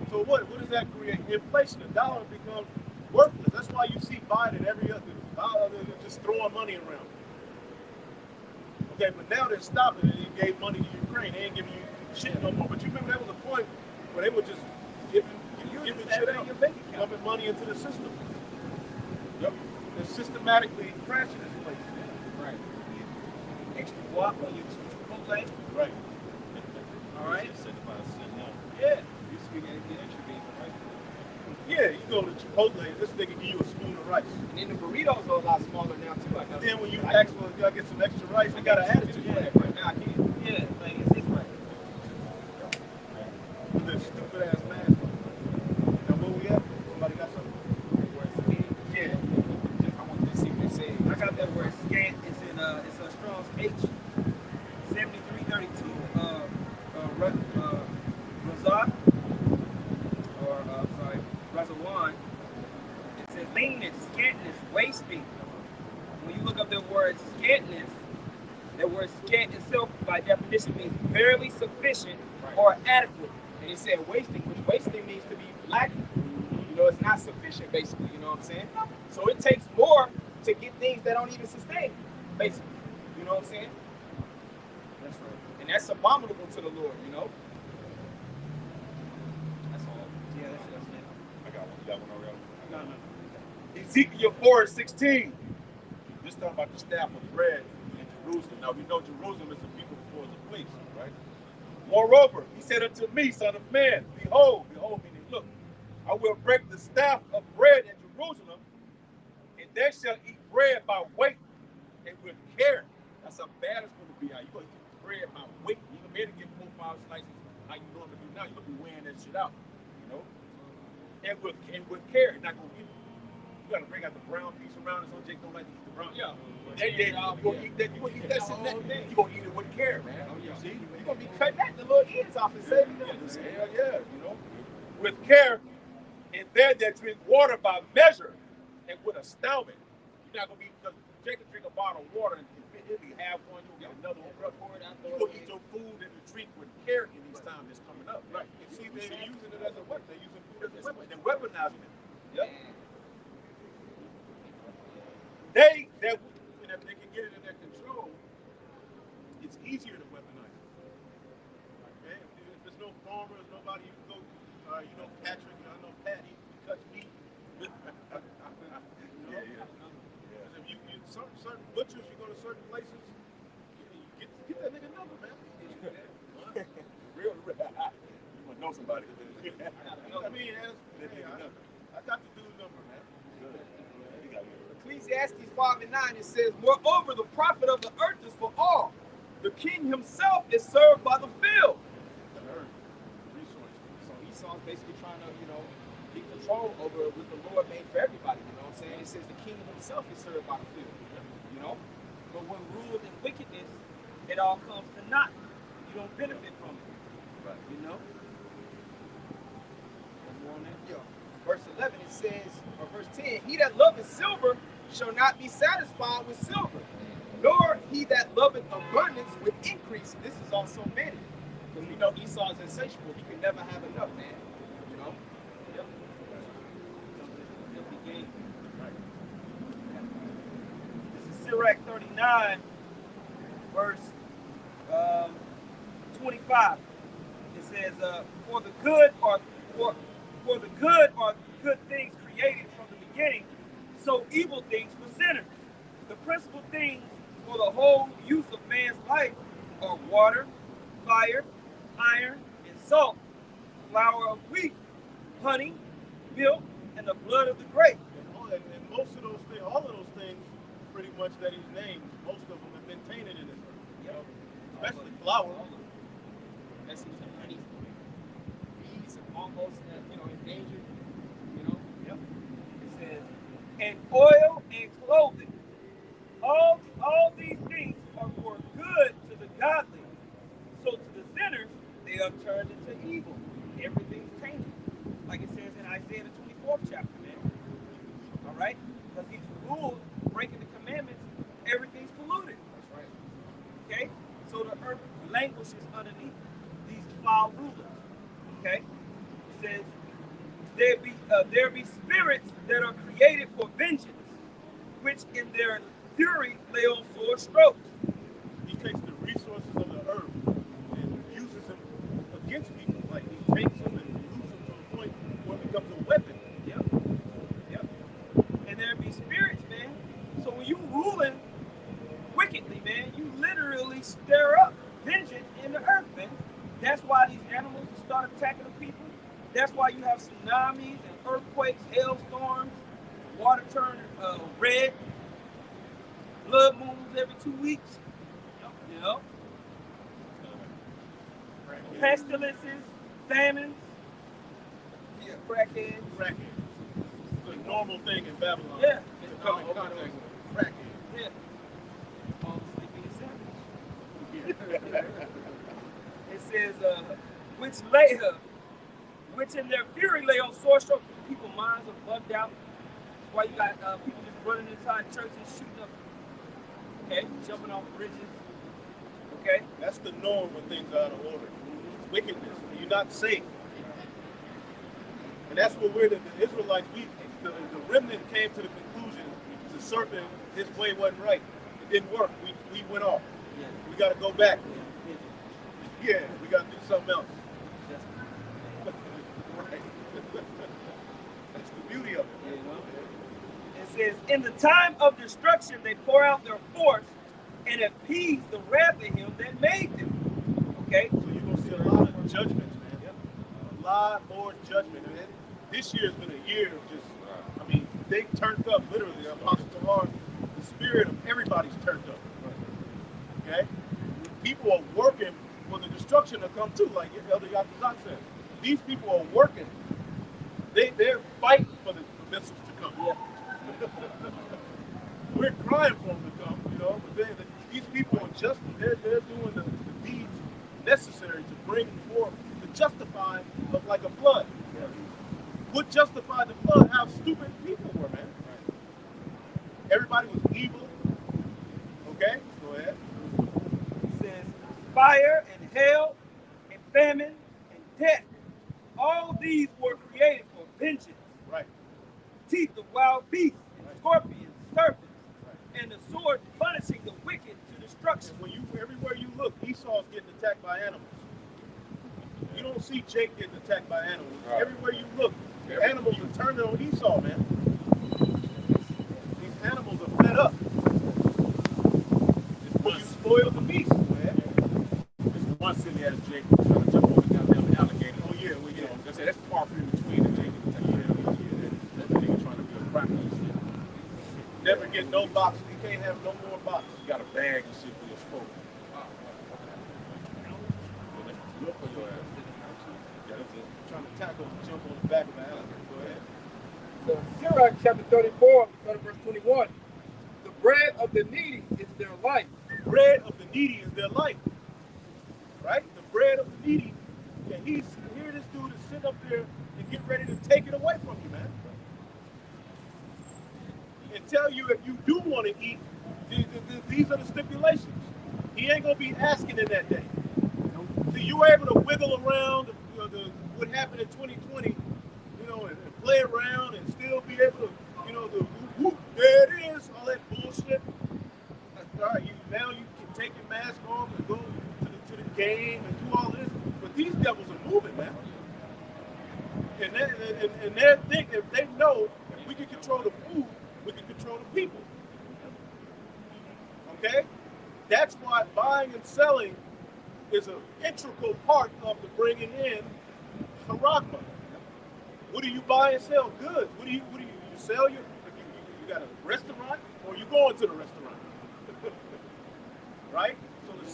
So what does that create? Inflation. The dollar becomes worthless. That's why you see Biden every other just throwing money around. Okay, but now they're stopping it. He gave money to Ukraine. They ain't giving you shit no more. But you remember that was a point where they were just giving shit out, dumping money into the system. Yep. They're systematically crashing this place. Right. Extra guap on your Chipotle. Right. All right. Yeah. Used to be getting extra beef, right? Yeah, you go to Chipotle, this nigga give you a spoon of rice. And then the burritos are a lot smaller now too. I know. Then when you ask for, you gotta get some extra rice, they gotta add it to you. Yeah, right now I can. Yeah, like it's his right. With this stupid ass mask. Now where we at? Somebody got something? Yeah. I want to see what they say. I got that word scant. It's in it's a Strong's H 7332. Razak or sorry, Razawan. It says leanness, scantness, wasting. When you look up the word scantness, the word scant itself by definition means barely sufficient or adequate. And it said wasting, which wasting means to be lacking. You know, it's not sufficient, basically. You know what I'm saying? So it takes more to get things that don't even sustain, basically. You know what I'm saying? That's right. And that's abominable to the Lord, you know? That's all. Yeah, that's it. I got one. You got one already? No. Ezekiel 4:16. This talking about the staff of bread in Jerusalem. Now we know Jerusalem is the people before the place, right? Moreover, he said unto me, son of man, behold, meaning look, I will break the staff of bread in Jerusalem, and they shall eat bread by weight and with care. That's how bad it's going to be. You're going to eat bread by weight. You're going to be able to get 4 or 5 slices like you normally do now. You're going to be weighing that shit out, you know? And with care. It's not going to be. You got to bring out the brown piece around it so Jake don't like to eat the brown. Yeah. You're going to eat that. You're going to eat that shit. You're going to eat it with care, man. Oh, yeah. See? You're going to be cutting that the little ends off and saving them. Hell yeah, you know. With care, and there that drink water by measure and with astounding. You're not going to be, because Jake can drink a bottle of water and he'll be half one, you'll get another one. You're going to eat your food and your drink with care in these times that's coming up. Right. And see, they're using it as a weapon. They're using food as a weapon. They're weaponizing it. Yep. They, that, and if they can get it in their control, it's easier to weaponize it. Okay? If there's no farmers, nobody, you can go, you know, Patrick, I know Pat, he cuts meat. You know? Yeah. If you certain butchers, you go to certain places, you get that nigga number, man. Real. You want to know somebody. I mean, I got the dude's number, man. Good. Ecclesiastes 5:9, it says, moreover, the profit of the earth is for all. The king himself is served by the field. The earth, resources. So Esau's basically trying to, you know, get control over what the Lord made for everybody. You know what I'm saying? It says the king himself is served by the field. You know? But when ruled in wickedness, it all comes to naught. You don't benefit from it. Right. You know? Yeah. Verse 11, it says, or verse 10, he that loveth silver shall not be satisfied with silver, nor he that loveth abundance with increase. This is also vanity. Because we know Esau is insatiable. He can never have enough, man. You know? Yep. This is Sirach 39, verse 25. It says, for the good are good things created from the beginning, so evil things for sinners. The principal things for the whole use of man's life are water, fire, iron, and salt, flour of wheat, honey, milk, and the blood of the grape. And most of those things, all of those things, pretty much that he's named, most of them have been tainted in this earth. You know? Especially flour. That's the honey. Bees are almost, endangered. You know? Yep. It says, and oil and clothing. All these things are for good to the godly. So to the sinners, they are turned into evil. Everything's tainted. Like it says in Isaiah the 24th chapter, man. All right? Because he's ruled, breaking the commandments, everything's polluted. That's right. Okay? So the earth languishes underneath these foul rulers. Okay? It says, there be spirits that are created for vengeance, which in their fury lay on sore strokes. He takes stir up vengeance in the earth, man. That's why these animals start attacking the people. That's why you have tsunamis and earthquakes, hailstorms, water turning red, blood moons every 2 weeks. You know, pestilences, famines. Yeah, crackheads. Crackhead. It's a normal thing in Babylon. Yeah. To come in contact with crackhead. Yeah. All sleeping in It says, which in their fury lay on sore strokes. People's minds are bugged out. That's why you got people just running inside churches, shooting up, okay, jumping off bridges. Okay. That's the norm when things are out of order. It's wickedness. You're not safe. And that's what we're the Israelites. The remnant came to the conclusion the serpent, his way wasn't right. It didn't work. We went off. Yeah. We got to go back. Yeah, we got to do something else. Right. That's the beauty of it. It says, in the time of destruction, they pour out their force and appease the wrath of him that made them. Okay? So you're going to see a lot of judgments, man. A lot more judgment. And this year has been a year of just, they turned up, literally. Apostle Tamar, the spirit of everybody's turned up. Okay? People are working for the destruction to come too, like Elder Yakuzak said. These people are working. They're fighting for the missiles to come. Yeah. We're crying for them to come, but these people are just, they're doing the deeds necessary to bring forth the justifying of like a flood. What justified the flood? How stupid people were, man. Everybody was evil. Okay, go ahead. It says, fire and hail and famine and death. All these were created for vengeance. Right. Teeth of wild beasts, and scorpions, serpents, and the sword punishing the wicked to destruction. Everywhere you look, Esau's getting attacked by animals. You don't see Jake getting attacked by animals. Right. Everywhere you look, animals are turning on Esau, man. These animals are fed up. You spoil the beast, man. There's one silly ass Jake trying to jump over the goddamn alligator. Oh yeah, well, yeah. That's far from between the Jake and the That nigga trying to be a cracker and shit. Never get no box. You can't have no more box. You got a bag and shit for your smoke. Look for your ass. Trying to tackle and jump on the back of the alligator. Go ahead. So Sirach chapter 34, verse 21. The bread of the needy is their life. The bread of the needy is their life. Right? The bread of the needy. And here this dude is sitting up there and get ready to take it away from you, man. And tell you if you do want to eat, these are the stipulations. He ain't going to be asking in that day. So you were able to wiggle around what happened in 2020, and play around and still be able to, the whoop, there it is, all that bullshit. All right, now you can take your mask off and go to the game and do all this. But these devils are moving, man. And they're thinking, if they know if we can control the food, we can control the people. Okay? That's why buying and selling is an integral part of the bringing in Harakma. What do you buy and sell? Goods. What do you sell? You got a restaurant, or you going to the restaurant? Right? So the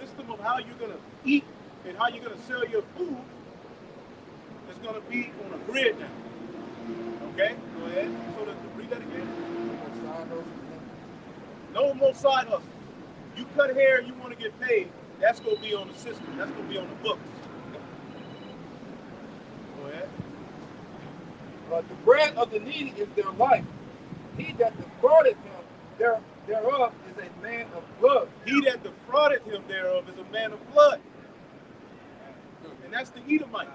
system of how you're gonna eat and how you're gonna sell your food is gonna be on a grid now. Okay? Go ahead. So read that again. No more side hustle. You cut hair, you want to get paid. That's going to be on the system. That's going to be on the books. Go ahead. The bread of the needy is their life. He that defrauded him thereof is a man of blood. He that defrauded him thereof is a man of blood. And that's the Edomite.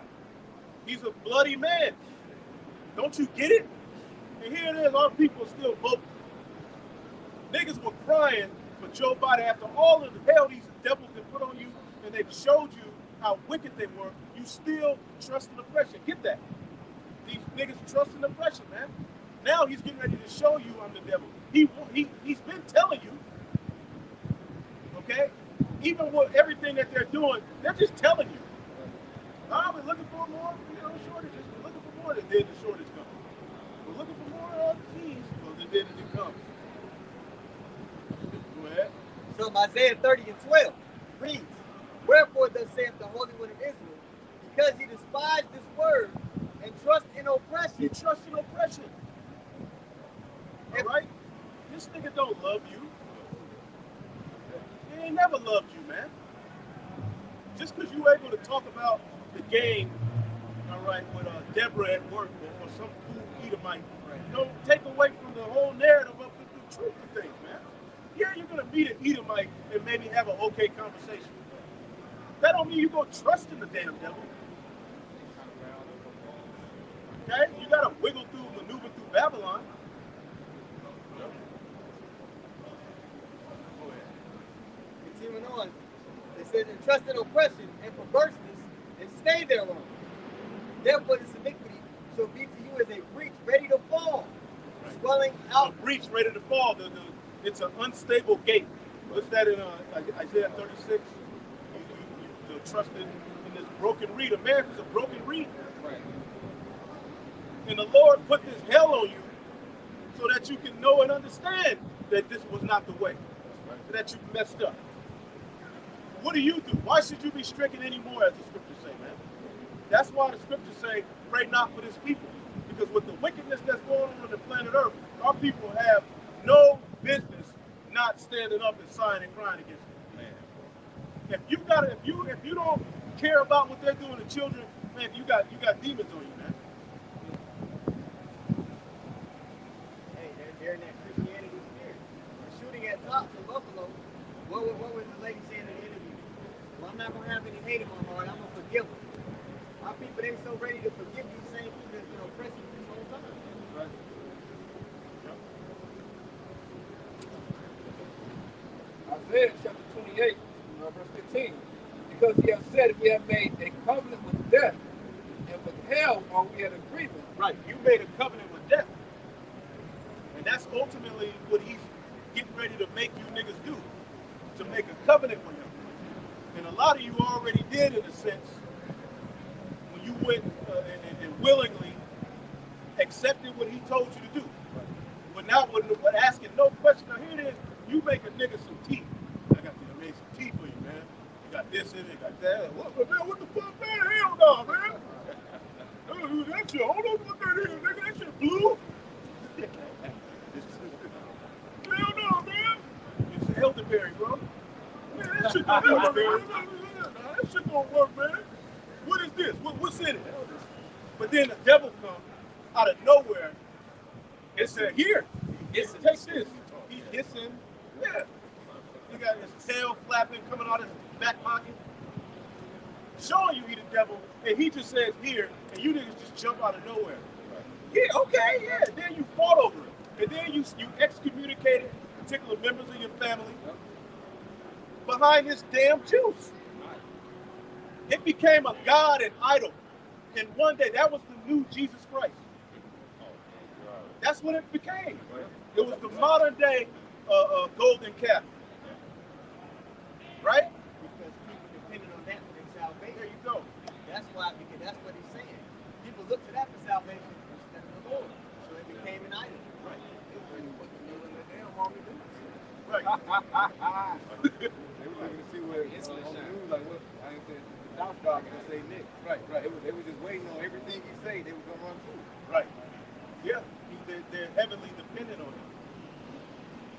He's a bloody man. Don't you get it? And here it is, our people are still voting. Niggas were crying for Joe Biden after all of the hell these devils have put on you, and they've showed you how wicked they were. You still trust in oppression. Get that? These niggas trust in oppression, man. Now he's getting ready to show you I'm the devil. He's been telling you, okay? even with everything that they're doing, they're just telling you. We're looking for more, shortages. We're looking for more, and then the shortage comes. We're looking for more keys, and then it comes. Go ahead. So Isaiah 30:12 reads, "Wherefore thus saith the Holy One of Israel, because he despised this word and trust in oppression." You trust in oppression. All right? This nigga don't love you. He ain't never loved you, man. Just because you're able to talk about the game, all right, with Deborah at work or some cool Edomite, don't take away from the whole narrative of the truth of things, man. Yeah, you're going to meet an Edomite and maybe have an okay conversation. That don't mean you're going to trust in the damn devil. Okay? You got to wiggle through, maneuver through Babylon. Continuing on, it says, "And trust in oppression and perverseness, and stay thereon. Therefore this iniquity shall be to you as a breach ready to fall, swelling out." A breach ready to fall. It's an unstable gate. What's that in Isaiah 36? You trust in this broken reed. America's a broken reed. Right. And the Lord put this hell on you so that you can know and understand that this was not the way, that you messed up. What do you do? Why should you be stricken anymore, as the scriptures say, man? That's why the scriptures say, pray not for this people. Because with the wickedness that's going on the planet Earth, our people have no business not standing up and sighing and crying against it, man. If you don't care about what they're doing to children, man, you got demons on you, man. Hey, they're in that Christianity spirit. The shooting at Tops in Buffalo, what was the lady saying in the interview? Well, I'm not going to have any hate in my heart. I'm going to forgive them. Our people, they're so ready to forgive these same people that's been oppressing you this whole time. Right. Isaiah chapter 28, verse 15. Because he has said, we have made a covenant with death, and with hell are we at agreement. Right. You made a covenant with death. And that's ultimately what he's getting ready to make you niggas do. To make a covenant with him. And a lot of you already did, in a sense, when you went and willingly accepted what he told you to do. But now, when asking no question, now here it is, you make a nigga some tea. I made some tea for you, man. You got this in it, got that. What the fuck, man? Hell no, man. That shit, hold on, what that is, nigga. That shit blue. Hell no, man. It's elderberry, bro. Man, that shit don't work, man. That shit don't work, man. What is this? What's in it? But then the devil comes out of nowhere and said, here, take this. He's hissing. Yeah. He got his tail flapping, coming out of his back pocket, showing you he the devil, and he just says here, and you niggas just jump out of nowhere. Yeah, okay, yeah. Then you fought over it. And then you excommunicated particular members of your family behind this damn juice. It became a god and idol. And one day, that was the new Jesus Christ. That's what it became. It was the modern day golden calf. Right? Because people depended on that for their salvation. There you go. That's why, because that's what he's saying. People look to that for salvation instead of the Lord. So it became an idol. Right. Right. They were looking to see what on the news, like what I ain't said the South Dog and say Nick. Right. They were just waiting on everything he say, they were gonna run through. Right. Yeah. They're heavily dependent on him.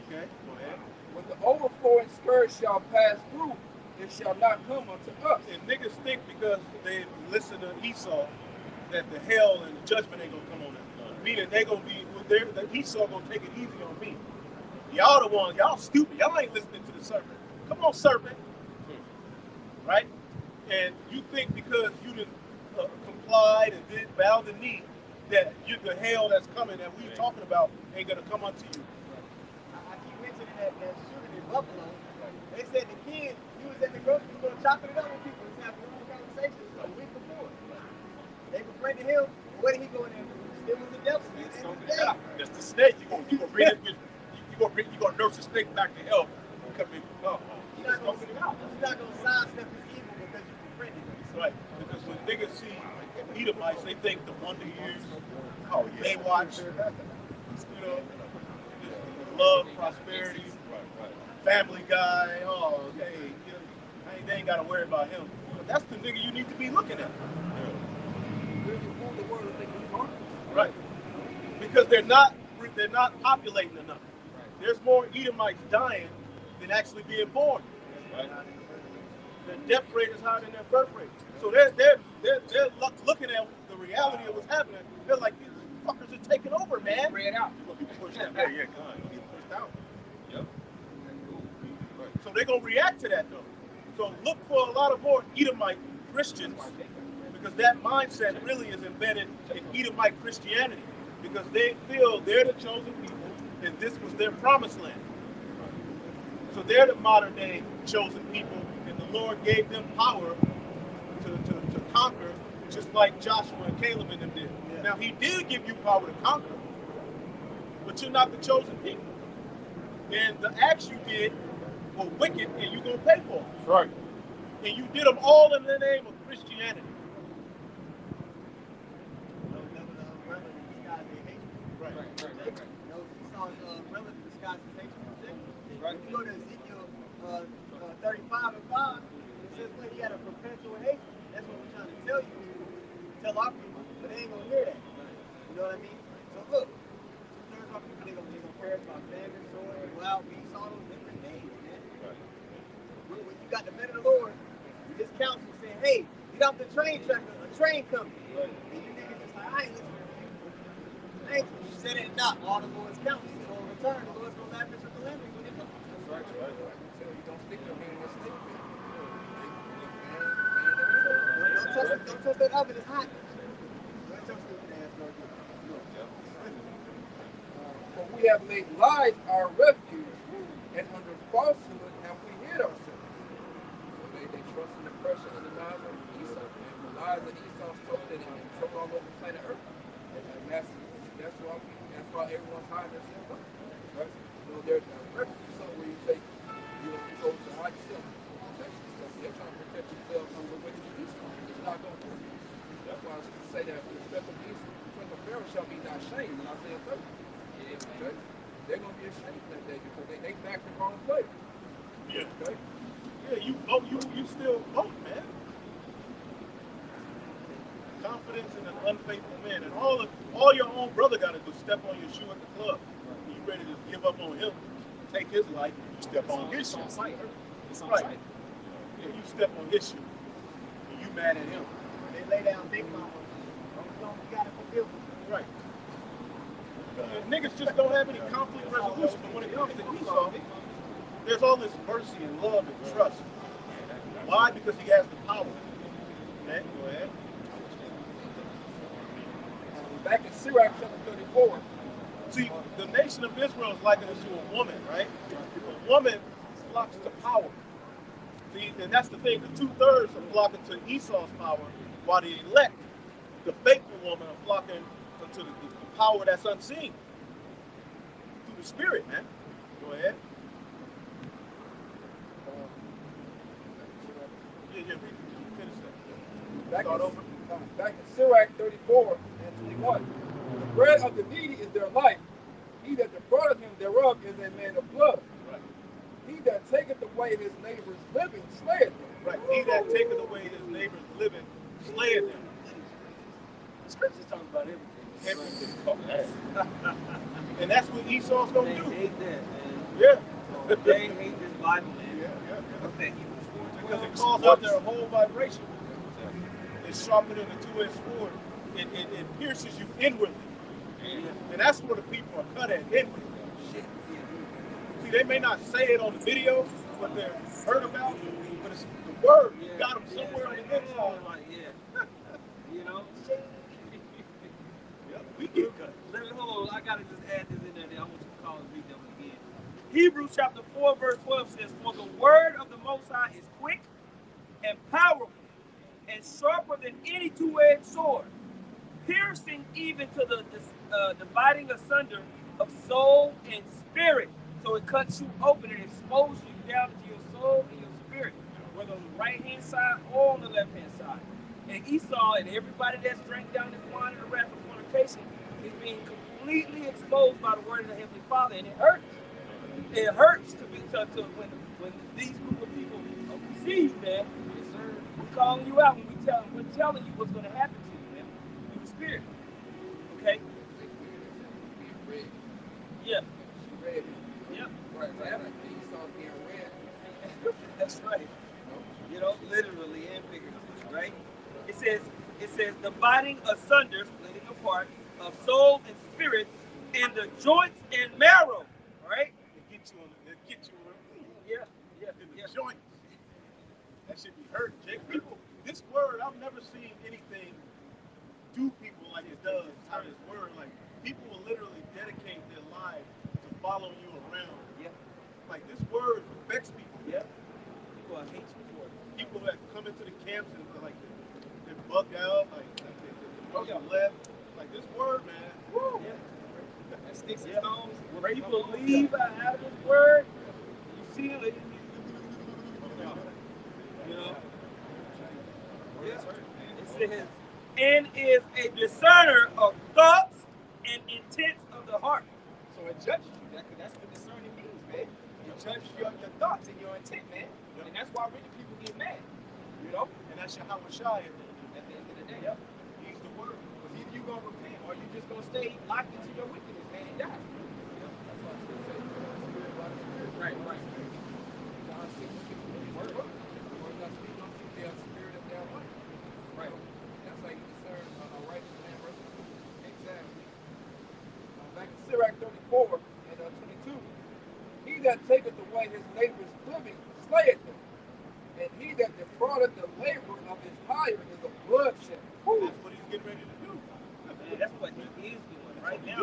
Okay, go ahead. When the overflowing scourge shall pass through, it shall not come unto us. And niggas think because they listen to Esau that the hell and the judgment ain't gonna come on them. Meaning they gonna be, the Esau gonna take it easy on me. Y'all the ones, y'all stupid. Y'all ain't listening to the serpent. Come on, serpent. Right? And you think because you didn't complied and did bow the knee that the hell that's coming that we talking about ain't gonna come unto you. I keep mentioning that shooting in Buffalo. They said the kid, he was at the grocery store chopping it up with people. He was having a conversation a week before. They were afraid of him. What did he go in there and do? Still was the devil. That's the snake. You gonna bring it. You gonna nurse the snake back to health. Come in. You're not gonna not gonna sidestep his evil because you befriended him. Right. Because when niggas see Edomites, they think the Wonder Years, Baywatch, you know, love, prosperity, Family Guy. Oh, hey, they ain't got to worry about him. But that's the nigga you need to be looking at. Right. Because they're not populating enough. There's more Edomites dying than actually being born. Right. Their death rate is higher than their birth rate. So they're looking at the reality of what's happening. They're like, these fuckers are taking over, man. Spread out. You're gonna be pushed out. Yeah, God, you're getting pushed out. Yep. Right. So they're gonna react to that though. So look for a lot of more Edomite Christians, because that mindset really is embedded in Edomite Christianity, because they feel they're the chosen people and this was their promised land. So they're the modern day chosen people, and the Lord gave them power to conquer, just like Joshua and Caleb and them did. Yeah. Now he did give you power to conquer, but you're not the chosen people. And the acts you did were wicked, and you're gonna pay for them. Right. And you did them all in the name of Christianity. Right. If you go to Ezekiel 35:5, it says when he had a perpetual hatred. That's what we're trying to tell you. Tell our people, but they ain't gonna hear that. You know what I mean? So look, 2/3 of our people, they're gonna perish by famine, sword, wild beasts, all those different things, man. Right. When you got the men of the Lord, this council saying, hey, get off the train track, a train coming. Right. And you niggas just like, I ain't listening to you. Thank you. You said it not. All the Lord's counsel. So in return, the Lord's gonna laugh at your calamity when it comes. Right. So you don't stick your hand in the stick. Don't touch that oven, it's hot. For we have made lies our refuge, and under falsehood have we hid ourselves. So they trust in the pressure and the lies of Esau, and the lies that Esau told it and told all over the planet Earth. And that's why everyone's hiding themselves. Right? You know, there's a refuge somewhere where you say, you go to hide yourself. They're trying to protect themselves from the wicked Esau. It's not going to work. That's why I say that the respect of Esau, between the Pharaoh shall be not shamed. And I say it too. Okay? They're going to be ashamed that day because they back the wrong way. Yeah. Okay? Yeah, you vote, you still vote, man. Confidence in an unfaithful man, and all your own brother got to do is step on your shoe at the club. You ready to give up on him, take his life, you step on his shoe. It's on Right. site. Yeah, you step on his shoe, and you mad at him. They lay down big mama. You gotta fulfill. Right. Niggas just don't have any conflict resolution, but when it comes to Esau, there's all this mercy and love and trust. Why? Because he has the power. Okay, go ahead. Back in Sirach chapter 34. See, the nation of Israel is likened to a woman, right? A woman flocks to power. See, and that's the thing. The 2/3 are flocking to Esau's power, while the elect, the faithful woman, are flocking to the power that's unseen. Through the spirit, man. Go ahead. Yeah, finish that. Start over. Back in Sirach 34 and 21. The bread of the needy is their life. He that defraudeth him thereof is a man of blood. Right. He that taketh away his neighbor's living slayeth him. Right. He that taketh away his neighbor's living slayeth him. Scripture's talking about everything. And that's what Esau's gonna They do. hate that, man. Yeah. They hate this Bible, man. Yeah. Okay. Because it calls out their whole vibration. It's sharper than a two-edged sword. It pierces you inwardly. And that's where the people are cut at, inwardly. See, they may not say it on the video, what they're heard about, but it's the word. You got them somewhere on the inside. Like, yeah. You know? Yep, we get cut. Hold on, I gotta just add this in there. I want you to call and read them again. Hebrews chapter 4, verse 12 says, for the word of the Most High is quick and powerful and sharper than any two-edged sword, piercing even to the dividing asunder of soul and spirit. So it cuts you open and exposes you down into your soul and your spirit. right hand side or on the left hand side. And Esau and everybody that's drank down this wine and the wrath of fornication is being completely exposed by the word of the Heavenly Father, and it hurts. It hurts to be when these group of people see you, man. We're calling you out when we're telling you what's going to happen to you, man. Through the Spirit. Okay? Yeah. Red. Yep. Right. Esau being red. That's right. You know, literally and figuratively, right? It says dividing asunder, splitting apart of soul and spirit and the joints and marrow. Right? They get you Yeah. in the joints. That should be hurting, Jake. People, this word, I've never seen anything do people like it does. How this word, like people will literally dedicate their lives to following you around. Yeah. Like this word affects people. Yeah. People hate you for it. People that come into the camps and they're like they're bugged out, like the person left. Like this word, man. Woo. Yeah. That sticks and stones. When people leave out of this word, you see it. You know? Yeah. It says, and is a discerner of thoughts and intents of the heart. So it judges you. That's what discerning means, man. It judges your thoughts and your intent, man. And that's why really people get mad. You know? And that's your Hawashai At the end of the day. Yep. He's the word. Because either you're going to repent or you're just going to stay locked into your wickedness, man, and die. Right. John 6:16, word of God speak unto you, they are spirit and they are life. Right. That's how you discern a righteous man versus a wicked. Exactly. Back in Sirach 34 and 22, he that taketh away his neighbor's living slayeth him, and he that defraudeth the labor of his hire is a bloodshed. That's what he's getting ready to do. And that's what he is doing right now.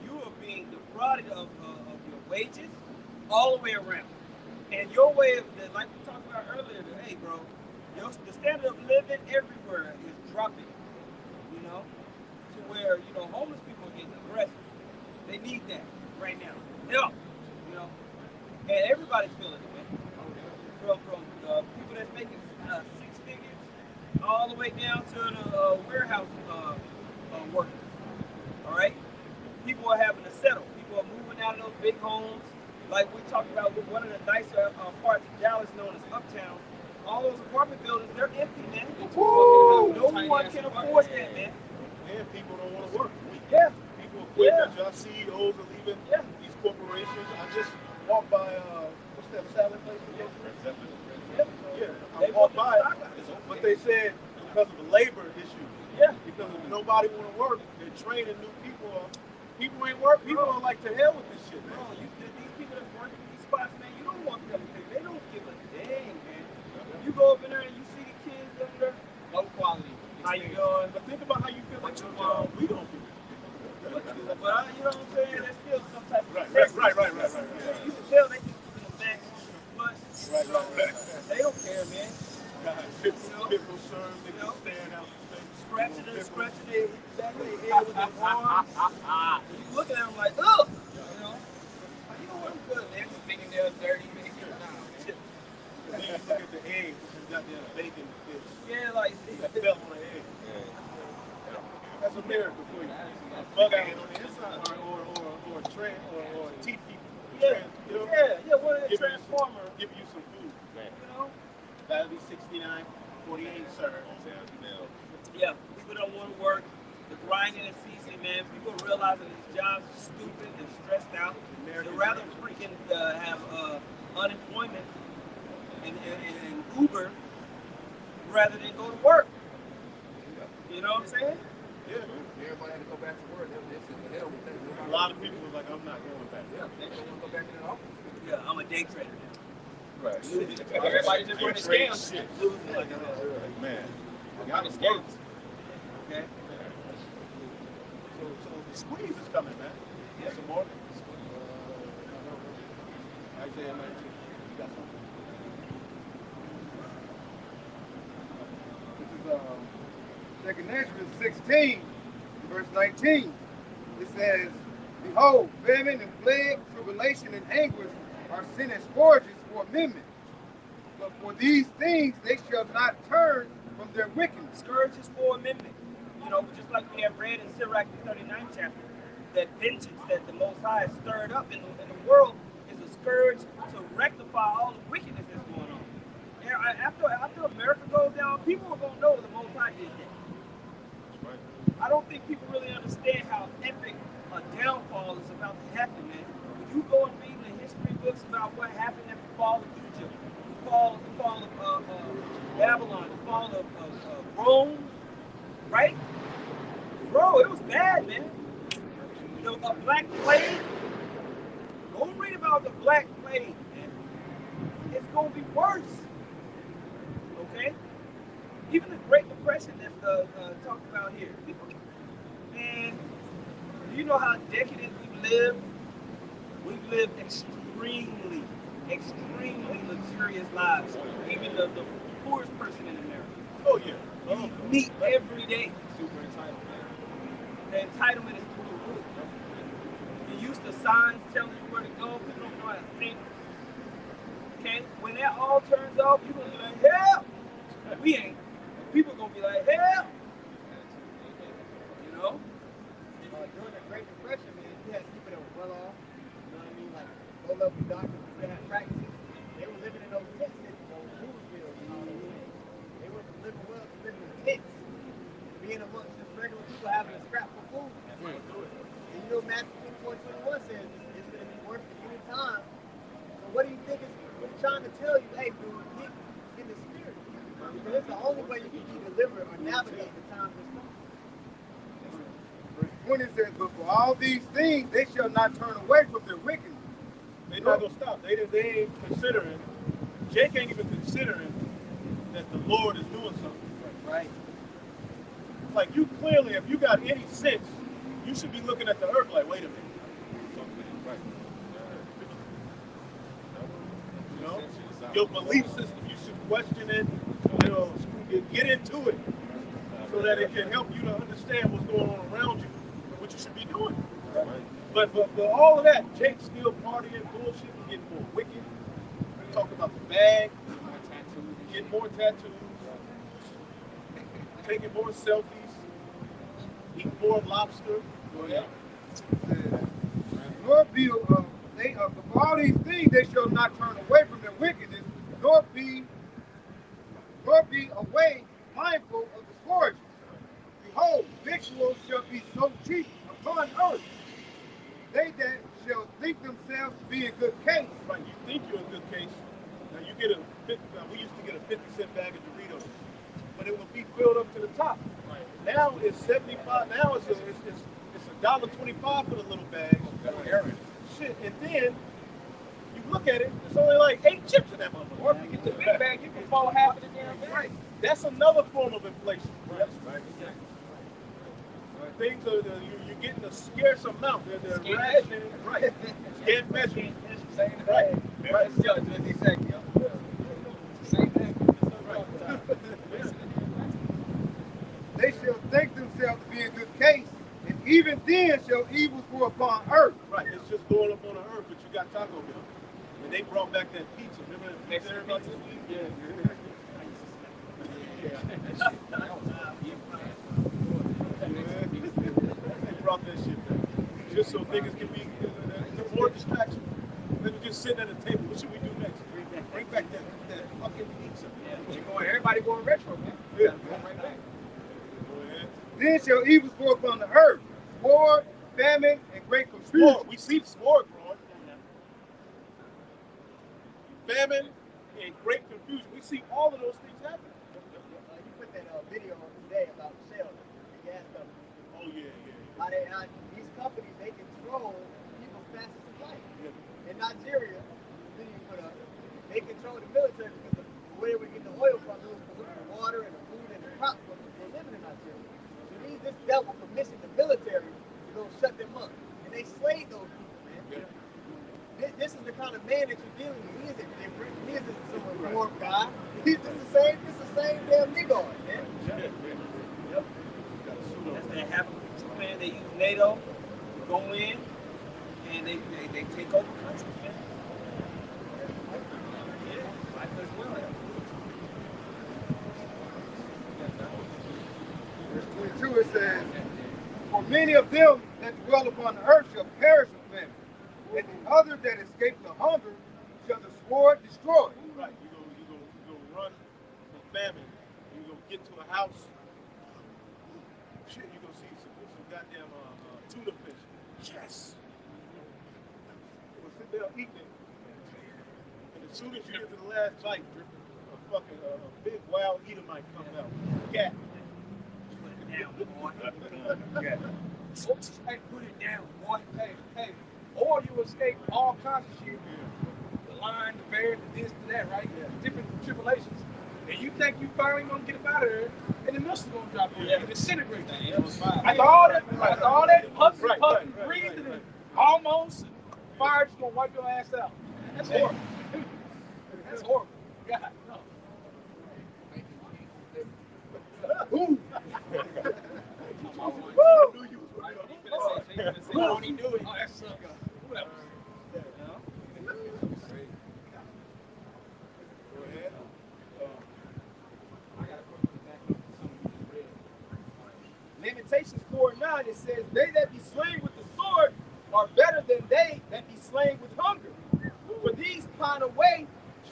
You are being defrauded of your wages all the way around. And your way of, like we talked about earlier, hey, bro, the standard of living everywhere is dropping, you know, to where, you know, homeless people are getting aggressive. They need that right now. Help, you know. And everybody's feeling it, man. From the people that's making 6 figures all the way down to the warehouse workers. All right? People are having to settle. People are moving out of those big homes. Like we talked about with one of the nicer parts of Dallas known as Uptown. All those apartment buildings, they're empty, man. No one can afford that, man. And people don't want to work. Yeah. People are quitting their jobs. CEOs are leaving these corporations. I just walked by, what's that salad place? Yeah, I walked by it, but they said because of the labor issue. Yeah. Because if nobody want to work, they're training new people. People ain't work. People are like, to hell with this shit, man. Bro, these people that work in these spots, man, you don't want them to. They don't give a dang, man. You go up in there and you see the kids up there, Low quality. how you doing? But think about how you feel like your job. We don't do it. But you know what I'm saying? There's still some type of Right. You can tell they just in the back, but Right. they don't care, man. People serve, they can stand out. Scratching their back of their head with their arm. And you look at them like, ugh! You know? You know what? I'm good, man. Just thinking they're dirty, man. Then you look at the egg, you got that bacon fish. Yeah, like, That fell on the egg. That's a miracle for you. A bug out on the inside, or a trend, or a teeth people. yeah, one of the transformers. Give you some food. You know? That'll be 69.48, sir. Yeah, people don't want to work. The grinding and ceasing, man. People are realizing these jobs are stupid and stressed out. They'd rather freaking have unemployment and Uber rather than go to work. You know what I'm saying? Yeah. Everybody had to go back to work. They don't think A lot of people were like, I'm not going back. Yeah, they don't want to go back in the office. Yeah, I'm a day trader now. Right. Everybody just running scams. Losing like that. Man. Running scams. Okay. So the squeeze is coming, man. Yeah, some more. Isaiah 19. You got something? This is 2 Ezra 16, verse 19. It says, behold, famine and plague, tribulation and anguish are sent as scourges for amendment. So for these things they shall not turn from their wickedness. Scourge is for amendment. You know, just like we have read in Sirach, the 39th chapter, that vengeance that the Most High has stirred up in the world is a scourge to rectify all the wickedness that's going on. And after America goes down, people are going to know the Most High did that. I don't think people really understand how epic a downfall is about to happen, man. When you go and read the history books about what happened at the fall of Egypt, the fall of Babylon, the fall of Rome, right? Bro, it was bad, man. The Black Plague. Go read about the Black Plague, man. It's going to be worse. Okay? Even the Great Depression that's talked about here. Man, do you know how decadent we've lived? We've lived extremely luxurious lives. Even the poorest person in America. Oh yeah. You meet every day. Super entitled, man. The entitlement is through the roof. You're used to signs telling you where to go. People don't know how to think. Okay? When that all turns off, you're going to be like, help! We ain't. People going to be like, help! You know? During the Great Depression, man, you had people that were well off. You know what I mean? Like low-level doctors who had practices. They were living in those tent cities, those Louisville and all those things. They were living well to living in tents. Being amongst just regular people having a scrap for food. And you know Matthew 20.21 says it's going to be worth it any time. So what do you think is trying to tell you? Hey, dude, get in the spirit. Because it's the only way you can be delivered or navigate the times that's coming. Verse 20 says, but for all these things they shall not turn away from their wickedness. They're not gonna stop. They ain't considering. Jake ain't even considering that the Lord is doing something. Right. It's like you clearly, if you got any sense, you should be looking at the earth like, wait a minute. You know, your belief system, you should question it. You know, get into it so that it can help you to understand what's going on around you and what you should be doing. But all of that, Jake's still partying, bullshit, getting more wicked. We talk about the bag, getting more tattoos, taking more selfies, eating more lobster. Go ahead. Nor be for all these things they shall not turn away from their wickedness, nor be away mindful of the scourges. Behold, victuals shall be so cheap upon earth. They that shall think themselves to be in good case. Right, you think you're in good case. Now you get we used to get a 50-cent bag of Doritos, but it would be filled up to the top. Right. Now it's 75. Now it's $1.25 for the little bag. Shit, and then you look at it, it's only like 8 chips in that motherfucker. Or if you get the big bag, you can fall half of the damn bag. Right. That's another form of inflation. Right. Right. Things are you're getting a scarce amount. They're rationing, right? Scan measure. Same thing. Right. Right. Exactly. Same thing. Right. They shall think themselves to be in good case, and even then shall evils go upon earth. Right. It's just going up on the earth, but you got Taco Bell, and they brought back that pizza. Remember that pizza everybody used to eat? Yeah. They brought that shit back just so niggas can be more distraction. Then we just sitting at a table. What should we do next? Bring back that fucking pizza. Yeah. Everybody going retro, man. Yeah. Going right back. Go ahead. Then shall evils go upon the earth, war, famine, and great confusion. Sword. We see the sword growing. Famine and great confusion. We see all of those things happen. You put that video on today about Shell, the gas company. Oh yeah. How these companies, they control people's fastest flight. In Nigeria, the video you put up, they control the military because where we get the oil from is the water and the food and the crops from they're living in Nigeria. So these this devil commissioned the military to go shut them up. And they slayed those people, man. Yeah. This is the kind of man that you're dealing with. He isn't different. He isn't some warm guy. He's just the same damn nigga, man. Yep. That's that happened. Man, they use NATO to go in and they take over countries, man. Yeah, life as well. 2, it says, for many of them that dwell upon the earth shall perish of famine, and the other that escape the hunger shall the sword destroy. Right, you go run from famine. You go get to a house. Shit, you go see some goddamn tuna fish. Yes. We'll sit there eating it, and as soon as you get to the last bite, a fucking big wild eater might come out. Cat. Put it down, boy. Hey, put it down, boy. Hey. Or you escape all kinds of shit. The lion, the bear, the this, the that, right? Different tribulations. And you think you finally gonna get up out of there, and the missile's gonna drop you and disintegrate. After all that puffing, breathing, and hormones, fire's gonna wipe your ass out. That's horrible. That's horrible. God, no. Ooh. Won't he do it? Oh, that sucks. Whatever. Go ahead. Lamentations 4:9, it says, they that be slain with the sword are better than they that be slain with hunger. For these pine away,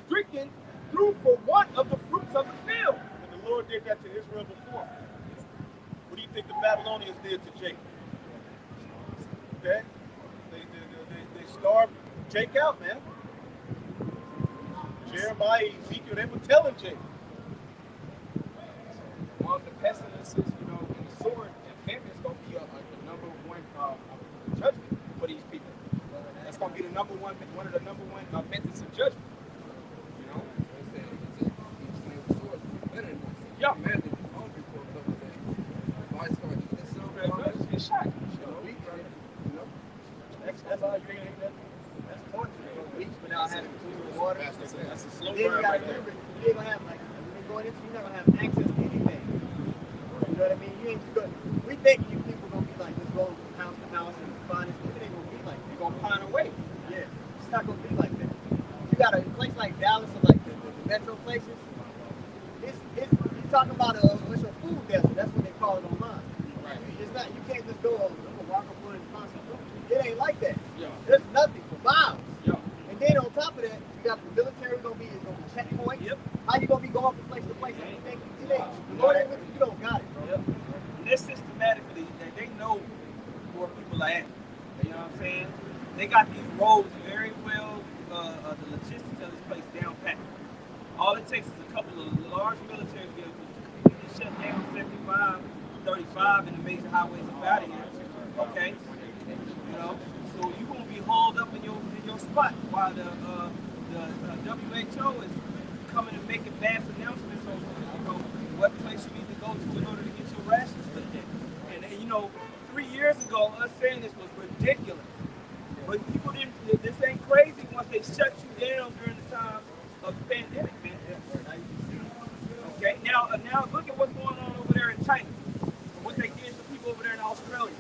stricken through for want of the fruits of the field. And the Lord did that to Israel before. What do you think the Babylonians did to Jacob? Okay? They starved Jake out, man. Jeremiah, Ezekiel, they were telling Jake. One of the pestilences, and the sword and famine is going to be the number one judgment for these people. That's going to be the number one, one of the number one methods of judgment. Yeah. Man, if you're hungry for a couple of days, if I start eating this stuff, Get shot. That's how you ain't that. That's torture. Weeks without having clean water. That's a slow Then you burn gotta right there. remember, you ain't gonna have going into, you're not gonna have access to anything. You know what I mean? You ain't just gonna. We think you people gonna be like just going from house to house and find this. It ain't gonna be like that. You're going to pine away. Yeah, it's not gonna be like that. You got a place like Dallas or like the metro places. You're talking about it's a food desert. That's what they call it online. Right. It's not. You can't just go walk up on and find some food. It ain't like that. Yeah. There's nothing for miles. Yeah. And then on top of that, you got the military gonna be checkpoints. Yep. How you gonna be going from place to place? And you think it ain't. The Lord ain't with you, you don't got it, bro. Yep. And they're systematically, they know where people are at. You know what I'm saying? They got these roads very well, the logistics of this place down pat. All it takes is a couple of large military vehicles to shut down 75, 35, and the major highways up out of here. Okay? You know? So you're going to be hauled up in your spot while the WHO is coming and making mass announcements on what place you need to go to in order to get your rations put in. And 3 years ago, us saying this was ridiculous. But people didn't, this ain't crazy once they shut you down during the time of the pandemic, man. Okay, now look at what's going on over there in China. What they did to people over there in Australia.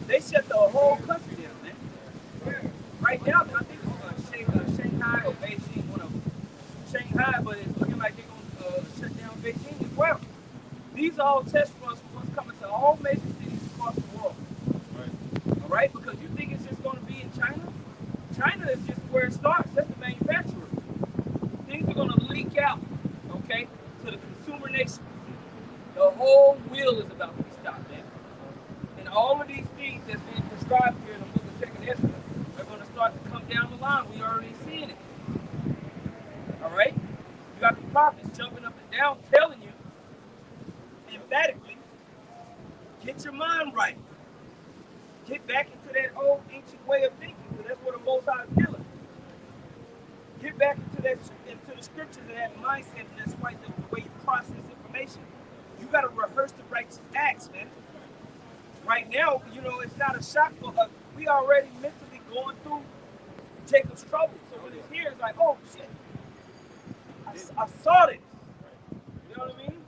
They shut the whole country down, man. Right now, I think Shanghai or Beijing, one of them. Shanghai, but it's looking like they're going to shut down Beijing as well. These are all test runs for what's coming to all major cities across the world. Right. All right, because you think it's just going to be in China? China is just where it starts. That's the manufacturer. Things are going to leak out, okay, to the consumer nation. The whole wheel is about to be stopped now. And all of these things that's being prescribed here in the book of 2nd Ezra are going to start to come down the line. We already seeing it. All right? You got the prophets jumping up and down telling you emphatically, get your mind right. Get back into that old ancient way of thinking, because that's what the Most High is dealing. Get back into the scriptures and that mindset, and that's right, the way you process information. You got to rehearse the righteous acts, man. Right now, it's not a shock for us. We already mentally going through Jacob's trouble. So when it's here, it's like, oh shit, I saw this. You know what I mean?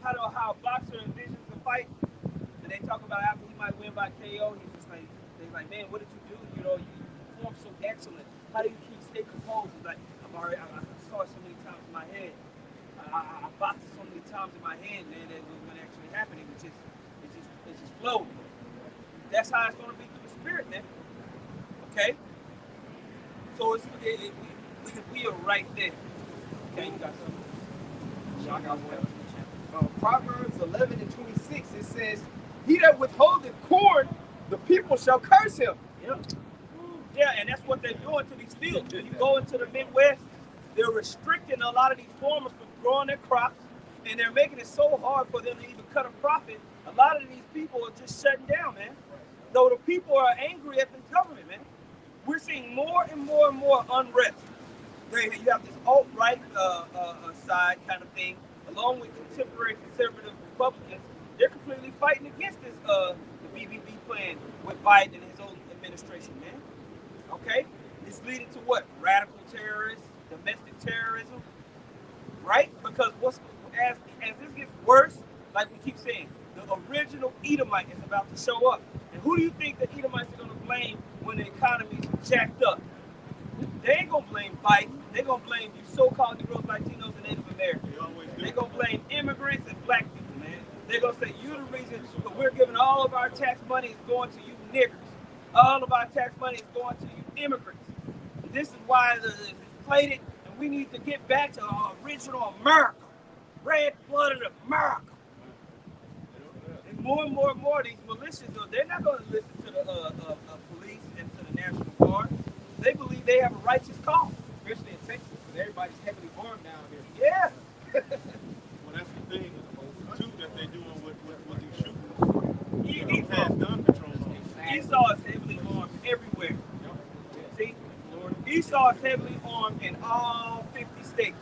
How a boxer envisions a fight, and they talk about after he might win by KO, he's just like, they're like, man, what did you do? You performed so excellent. How do you stay composed? It's like, I saw it so many times in my head. I boxed it so many times in my head, man, that was going to actually happen. It just flowed. That's how it's going to be through the Spirit, man. Okay? So we are right there. Okay, you got something? I got one. Proverbs 11:26, it says, "He that withholdeth corn, the people shall curse him." Yeah. Yeah, and that's what they're doing to these fields. When you go into the Midwest, they're restricting a lot of these farmers from growing their crops, and they're making it so hard for them to even cut a profit. A lot of these people are just shutting down, man. Though the people are angry at the government, man. We're seeing more and more and more unrest. You have this alt-right side kind of thing, along with contemporary conservative Republicans. They're completely fighting against this the BBB plan with Biden and his own administration, man. Okay? It's leading to what? Radical terrorists, domestic terrorism, right? Because as this gets worse, like we keep saying, the original Edomite is about to show up. And who do you think the Edomites are going to blame when the economy's jacked up? They ain't going to blame Biden. They're going to blame you so-called Negroes, Latinos, and Native Americans. They're going to blame immigrants and black people, man. They're going to say, you're the reason we're giving all of our tax money is going to you niggers. All of our tax money is going to you immigrants. This is why it's inflated, and we need to get back to our original America. Red-blooded America. And more and more these militias, they're not going to listen to the police and to the National Guard. They believe they have a righteous cause. Especially in Texas, because everybody's heavily armed down here. Yeah. Well, that's the thing, too, that they're doing with these shooters. They don't pass gun control on. Esau is heavily armed everywhere. See? Esau is heavily armed in all 50 states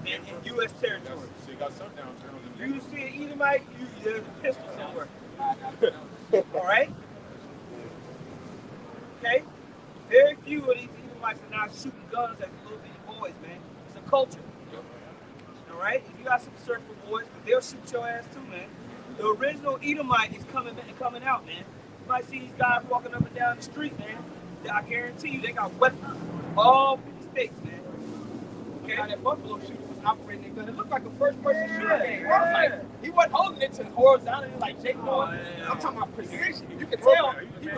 and in U.S. territory. So you got some down there. You see an Edomite, there's a pistol somewhere. All right? Okay? Very few of these Edomites are now shooting guns at the little bitty boys, man. It's a culture. All right? You got some surfer boys, but they'll shoot your ass too, man. The original Edomite is coming out, man. You might see these guys walking up and down the street, man. I guarantee you, they got weapons. All 50 states, man. Okay? How that Buffalo shooter was operating that gun. It looked like a first-person shooter game. I was like, he wasn't holding it to horizontally like Jake Moore. I'm talking about precision. You can tell he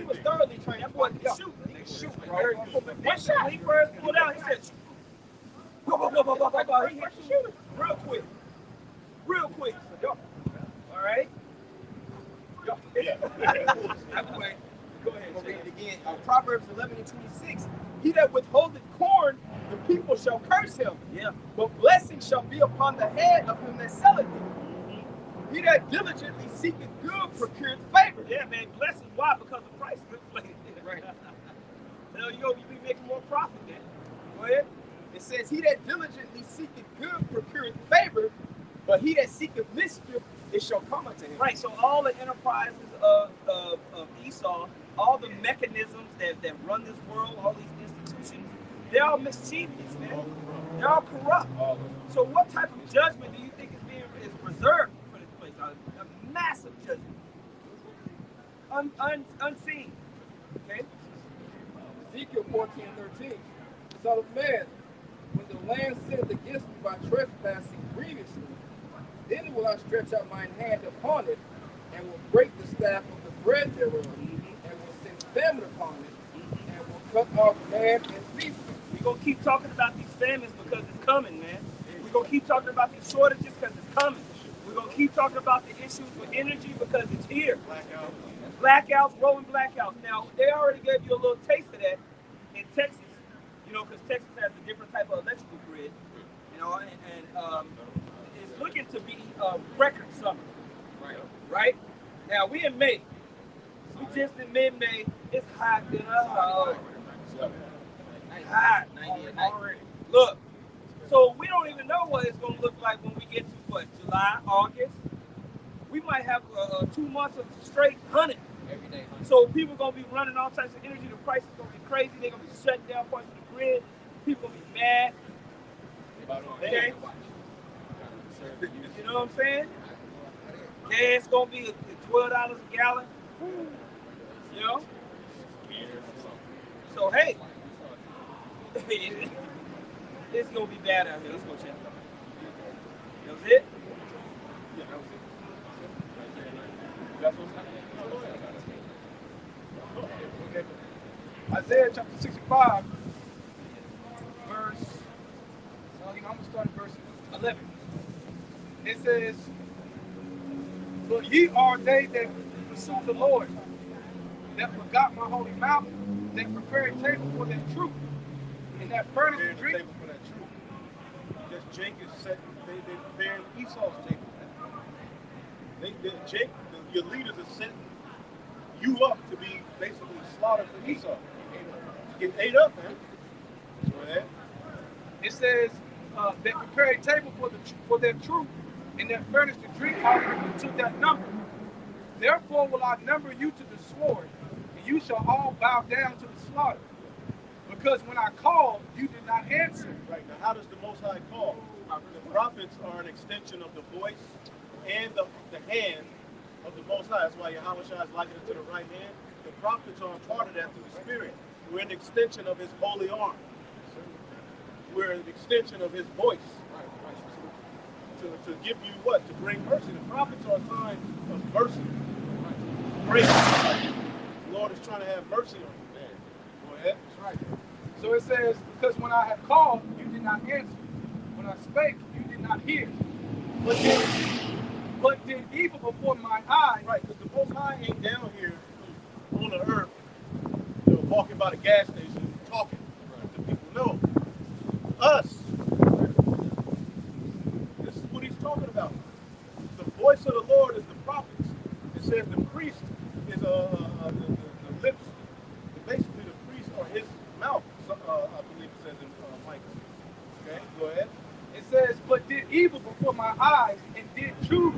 was thoroughly trained. That boy could shoot. They shoot, bro. One shot, he first pulled out, he said, he hit the shooter real quick. Real quick. All right? Anyway, go ahead. We'll read it again. Proverbs 11:26. He that withholdeth corn, the people shall curse him. Yeah. But blessing shall be upon the head of him that selleth it. He that diligently seeketh good procureth favor. Yeah, man. Blessing. Why? Because the price is inflated. Right. You'll be making more profit, man. Go ahead. It says, he that diligently seeketh good procureth favor, but he that seeketh mischief, it shall come unto him. Right, so all the enterprises of Esau, all the mechanisms that run this world, all these institutions, they're all mischievous, man. They're all corrupt. So what type of judgment do you think is reserved for this place? A massive judgment. Unseen. Okay? Ezekiel 14:13. Son of man, when the land sinned against me by trespassing grievously, then will I stretch out mine hand upon it, and will break the staff of the bread thereof, and will send famine upon it, and will cut off man and beast. We're going to keep talking about these famines because it's coming, man. We're going to keep talking about these shortages because it's coming. We're going to keep talking about the issues with energy because it's here. Blackouts, rolling blackouts. Now, they already gave you a little taste of that in Texas, because Texas has a different type of electrical grid, and it's looking to be a record summer. Right? Now, we in May. We just in mid-May. It's hot in a hole. Hot. Already. Look, so we don't even know what it's going to look like when we get to, July, August. We might have 2 months of straight hunting. Every day. So people are going to be running all types of energy. The price is going to be crazy. They're going to be shutting down parts of the grid. People going to be mad. Okay? You know what I'm saying? Gas going to be $12 a gallon. So, hey. It's going to be bad out here. Let's go check it out. That was it? That's what's happening. Okay. Isaiah chapter 65, verse, I'm going to start at verse 11. It says, but ye are they that pursue the Lord, that forgot my holy mouth, that prepared a table for their truth, and that furnished the drink. Table for that truth. Because Jake is set, they preparing Esau's table. Your leaders are setting you up to be basically slaughtered for Esau. Get ate up, man. Go ahead. It says, they prepare a table for their truth, and that furnish the drink offering to that number. Therefore will I number you to the sword, and you shall all bow down to the slaughter. Because when I called, you did not answer. Right, now how does the Most High call? The prophets are an extension of the voice and the hand of the Most High. That's why Yahweh Shai is likened to the right hand. The prophets are a part of that through the Spirit. We're an extension of his holy arm. We're an extension of his voice. To give you what? To bring mercy. The prophets are a sign of mercy. Grace. The Lord is trying to have mercy on you, man. Go ahead. That's right. So it says, because when I have called, you did not answer. When I spake, you did not hear. But did evil before my eyes. Right, because the Most High ain't down here on the earth, walking by the gas station, talking to people. No. Us. This is what he's talking about. The voice of the Lord is the prophets. It says the priest is the lips. Basically, the priest or his mouth. I believe it says in Micah. Okay, go ahead. It says, but did evil before my eyes, and did truth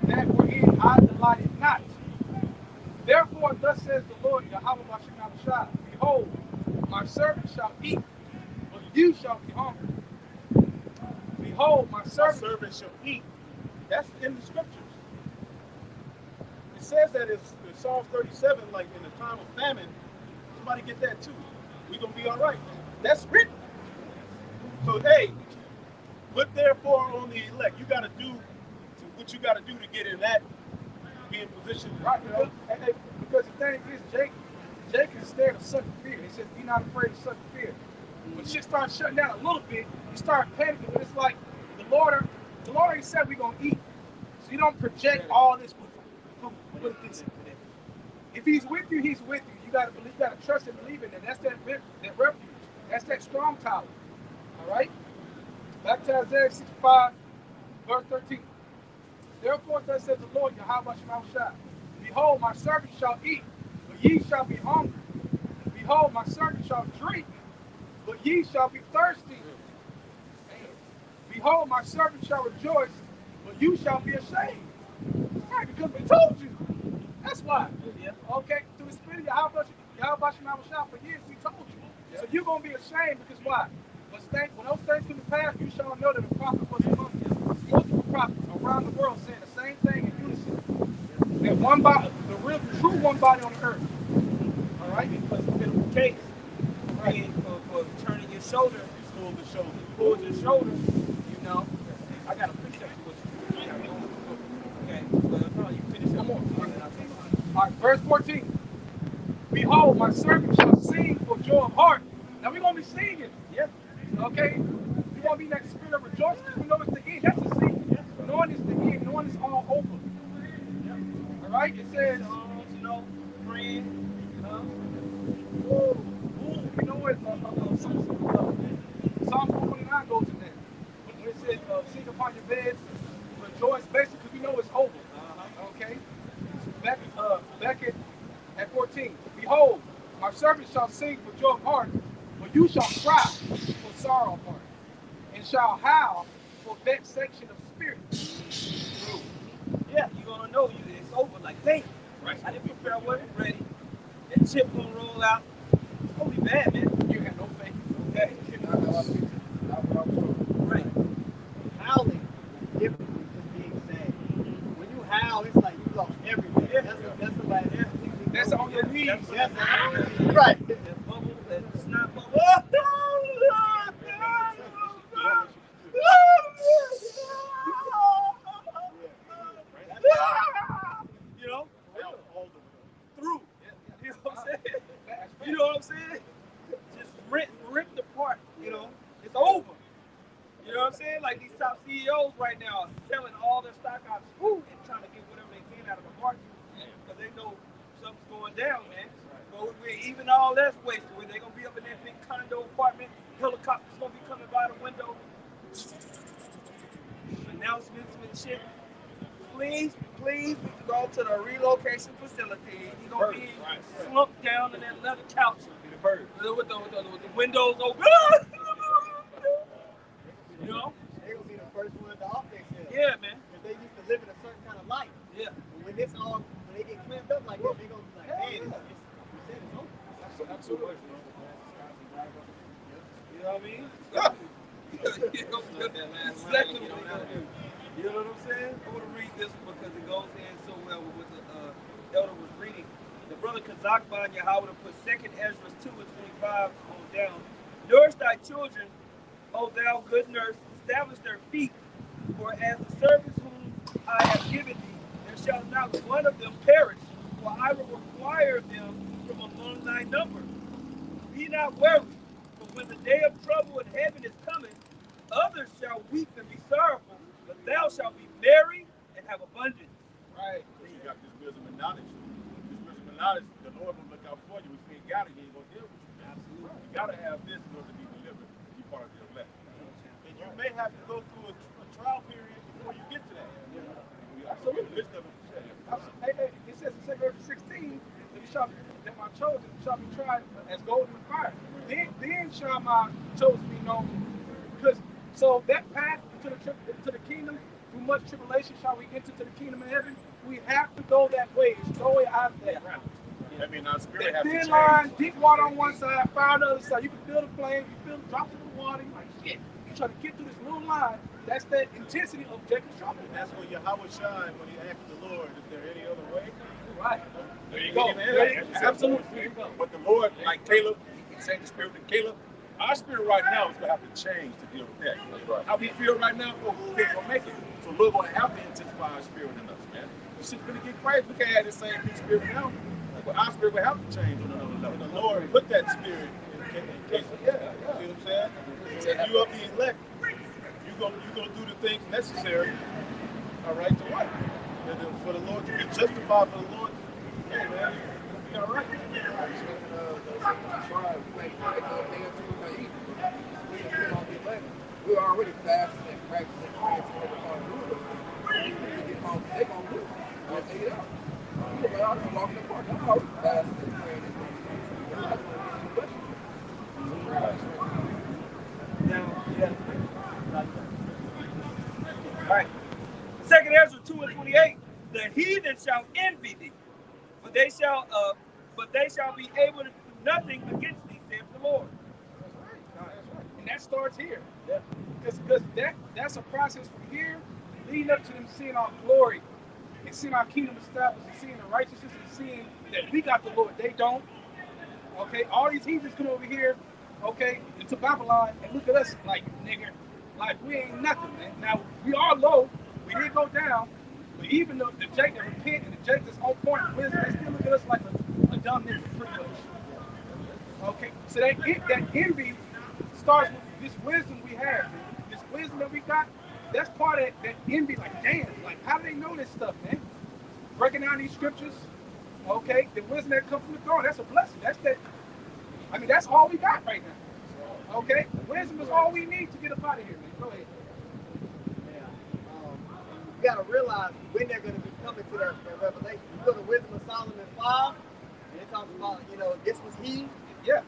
that wherein I delighted not. Therefore, thus says the Lord, Yahweh Shai, behold, my servant shall eat, but you shall be hungry. Behold, my servant shall eat. That's in the scriptures. It says that in Psalm 37, like in the time of famine. Somebody get that too. We're going to be all right. That's written. So, hey, put therefore on the elect. You got to do what you got to do to get in that, be in position. Right, because the thing is, Jake is scared of sudden fear. He says, be not afraid of sudden fear. When shit starts shutting down a little bit, you start panicking. But it's like the Lord ain't said we're going to eat. So you don't project all this with this. If he's with you, he's with you. You got to believe, you got to trust and believe in it. That's that refuge. That's that strong tower. All right? Back to Isaiah 65, verse 13. Therefore, thus says the Lord, Yahweh Shai, behold, my servant shall eat, but ye shall be hungry. Behold, my servant shall drink, but ye shall be thirsty. Behold, my servant shall rejoice, but you shall be ashamed. Right, because we told you. That's why. Okay, through the spirit of Yahweh Shai for years, we told you. So you're going to be ashamed because why? When those things come to pass, you shall know that the prophet was among you. Multiple prophets around the world saying the same thing in unison. That one body, the real, true one body on the earth. All right? Because it's been a case. Right. For turning your shoulder, pulled your shoulder, you know. I got a precept with you. Okay, well, you finish one more. All right, verse 14. Behold, my servant shall sing for joy of heart. Now we're going to be singing. Yeah. Okay? We're going to be in that spirit of rejoicing because we know it's the end. That's the season. Knowing it's the end. Knowing it's all over. All right? It says, you know, friend, you know what? Psalm 129 goes in there. When it says, sing upon your beds, rejoice, basically, because we know it's over. Okay? Back at 14. Behold, my servant shall sing for joy of heart, but you shall cry for sorrow of heart, and shall howl for vexation of spirit. Yeah, you're going to know it's over. Like, dang, right. I didn't prepare, I wasn't ready. That chip going to roll out. It's going to be bad, man. You have no faith. Okay? Right. Howling is different from just being sad. When you howl, it's like you lost everything. Yeah. That's on your knees. Right. That bubble, that snot bubble. like these top CEOs right now are selling all their stock options and trying to get whatever they can out of the market because they know something's going down, man. But even all that's wasted. Where they're gonna be up in that big condo apartment, helicopters gonna be coming by the window, announcements and shit. Please go to the relocation facility. You're gonna be slumped down in that leather couch with the windows open. You know? They will be the first ones to off themselves. Yeah, man. Because they used to live in a certain kind of life. Yeah. And when they get clamped up like this, they're gonna be like, man, it's over. Absolutely. You know what I mean? Secondly, you know what I'm saying? I want to read this because it goes in so well with what the elder was reading. The brother Kazakban Yahweh put 2nd Ezra 2 and 25 on down. Nourish thy children, O thou good nurse, establish their feet, for as the servants whom I have given thee, there shall not one of them perish, for I will require them from among thy number. Be not worried, for when the day of trouble in heaven is coming, others shall weep and be sorrowful, but thou shalt be merry and have abundance. Right. You got this wisdom and knowledge. This wisdom and knowledge, the Lord will look out for you. If you ain't got it, he ain't gonna deal with you. Absolutely. You gotta have this in order to be delivered, to be part of the elect. And you may have to go through a trial period before you get to that. Absolutely. Hey, it says in 2 Corinthians 16 that my chosen shall be tried as gold in the fire. Then shall my chosen be known. Because so that path to the kingdom, through much tribulation shall we enter to the kingdom of heaven. We have to go that way. It's no way out of that route. I mean, our spirit has to Thin change. line, deep water on one side, fire on the other side. You can feel the flame, you feel the drops in the water. You're like, shit. You try to get through this little line. That's the intensity of Jacob's trouble. And that's where Yahweh shined when he asked the Lord, is there any other way? Right. There you go. Absolutely. But the Lord, like Caleb, he said the spirit of Caleb, our spirit right now is going to have to change to deal with that. That's right. How we feel right now, we're going to make it. So Lord going to have to intensify our spirit in us, man. This shit's going to get crazy. We can't have the same big spirit now. But our spirit will have to change on another level. And the Lord put that spirit in case of that. You see what I'm saying? So if you are the elect, you're going to do the things necessary, all right, to what? And then for the Lord to be justified, for the Lord, hey, man, you'll be all right. We're already fasting and practicing praying to the They're going to do it. They'll take it out. You know, I'm walking the park. I'm already fasting and praying. All right. 2nd Ezra 2 and 28. The heathen shall envy thee, but they shall be able to do nothing against thee, saith the Lord. And that starts here. Because that's a process from here leading up to them seeing our glory and seeing our kingdom established and seeing the righteousness and seeing that we got the Lord. They don't. Okay, all these heathens come over here, okay, into Babylon and look at us like nigger, like we ain't nothing, man. Now we are low, we did go down, but even though the Jake that repent and the Jake that's on point in wisdom, they still look at us like a dumb nigga, pretty much. Okay, so that envy starts with this wisdom we have, man. This wisdom that we got, that's part of that envy. Like, damn, like how do they know this stuff, man? Breaking down these scriptures, okay, the wisdom that comes from the throne, that's a blessing. That's all we got right now. Okay, wisdom is all we need to get up out of here, man. Go ahead. You got to realize when they're going to be coming to their revelation. You go to Wisdom of Solomon 5, and it talks about, this was he. Yeah.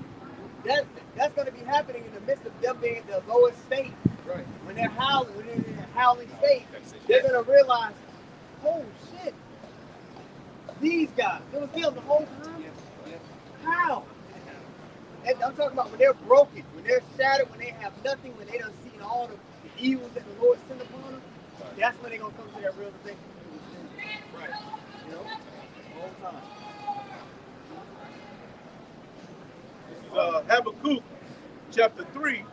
That's going to be happening in the midst of them being in the lowest state. Right. When they're howling, when they're in a howling state, they're going to realize, oh shit, these guys, it was them the whole time. Yeah. How? And I'm talking about when they're broken, when they're shattered, when they have nothing, when they done seen all the evils that the Lord sent upon them. That's when they're going to come to their realization. Right. The whole time. This is Habakkuk chapter 3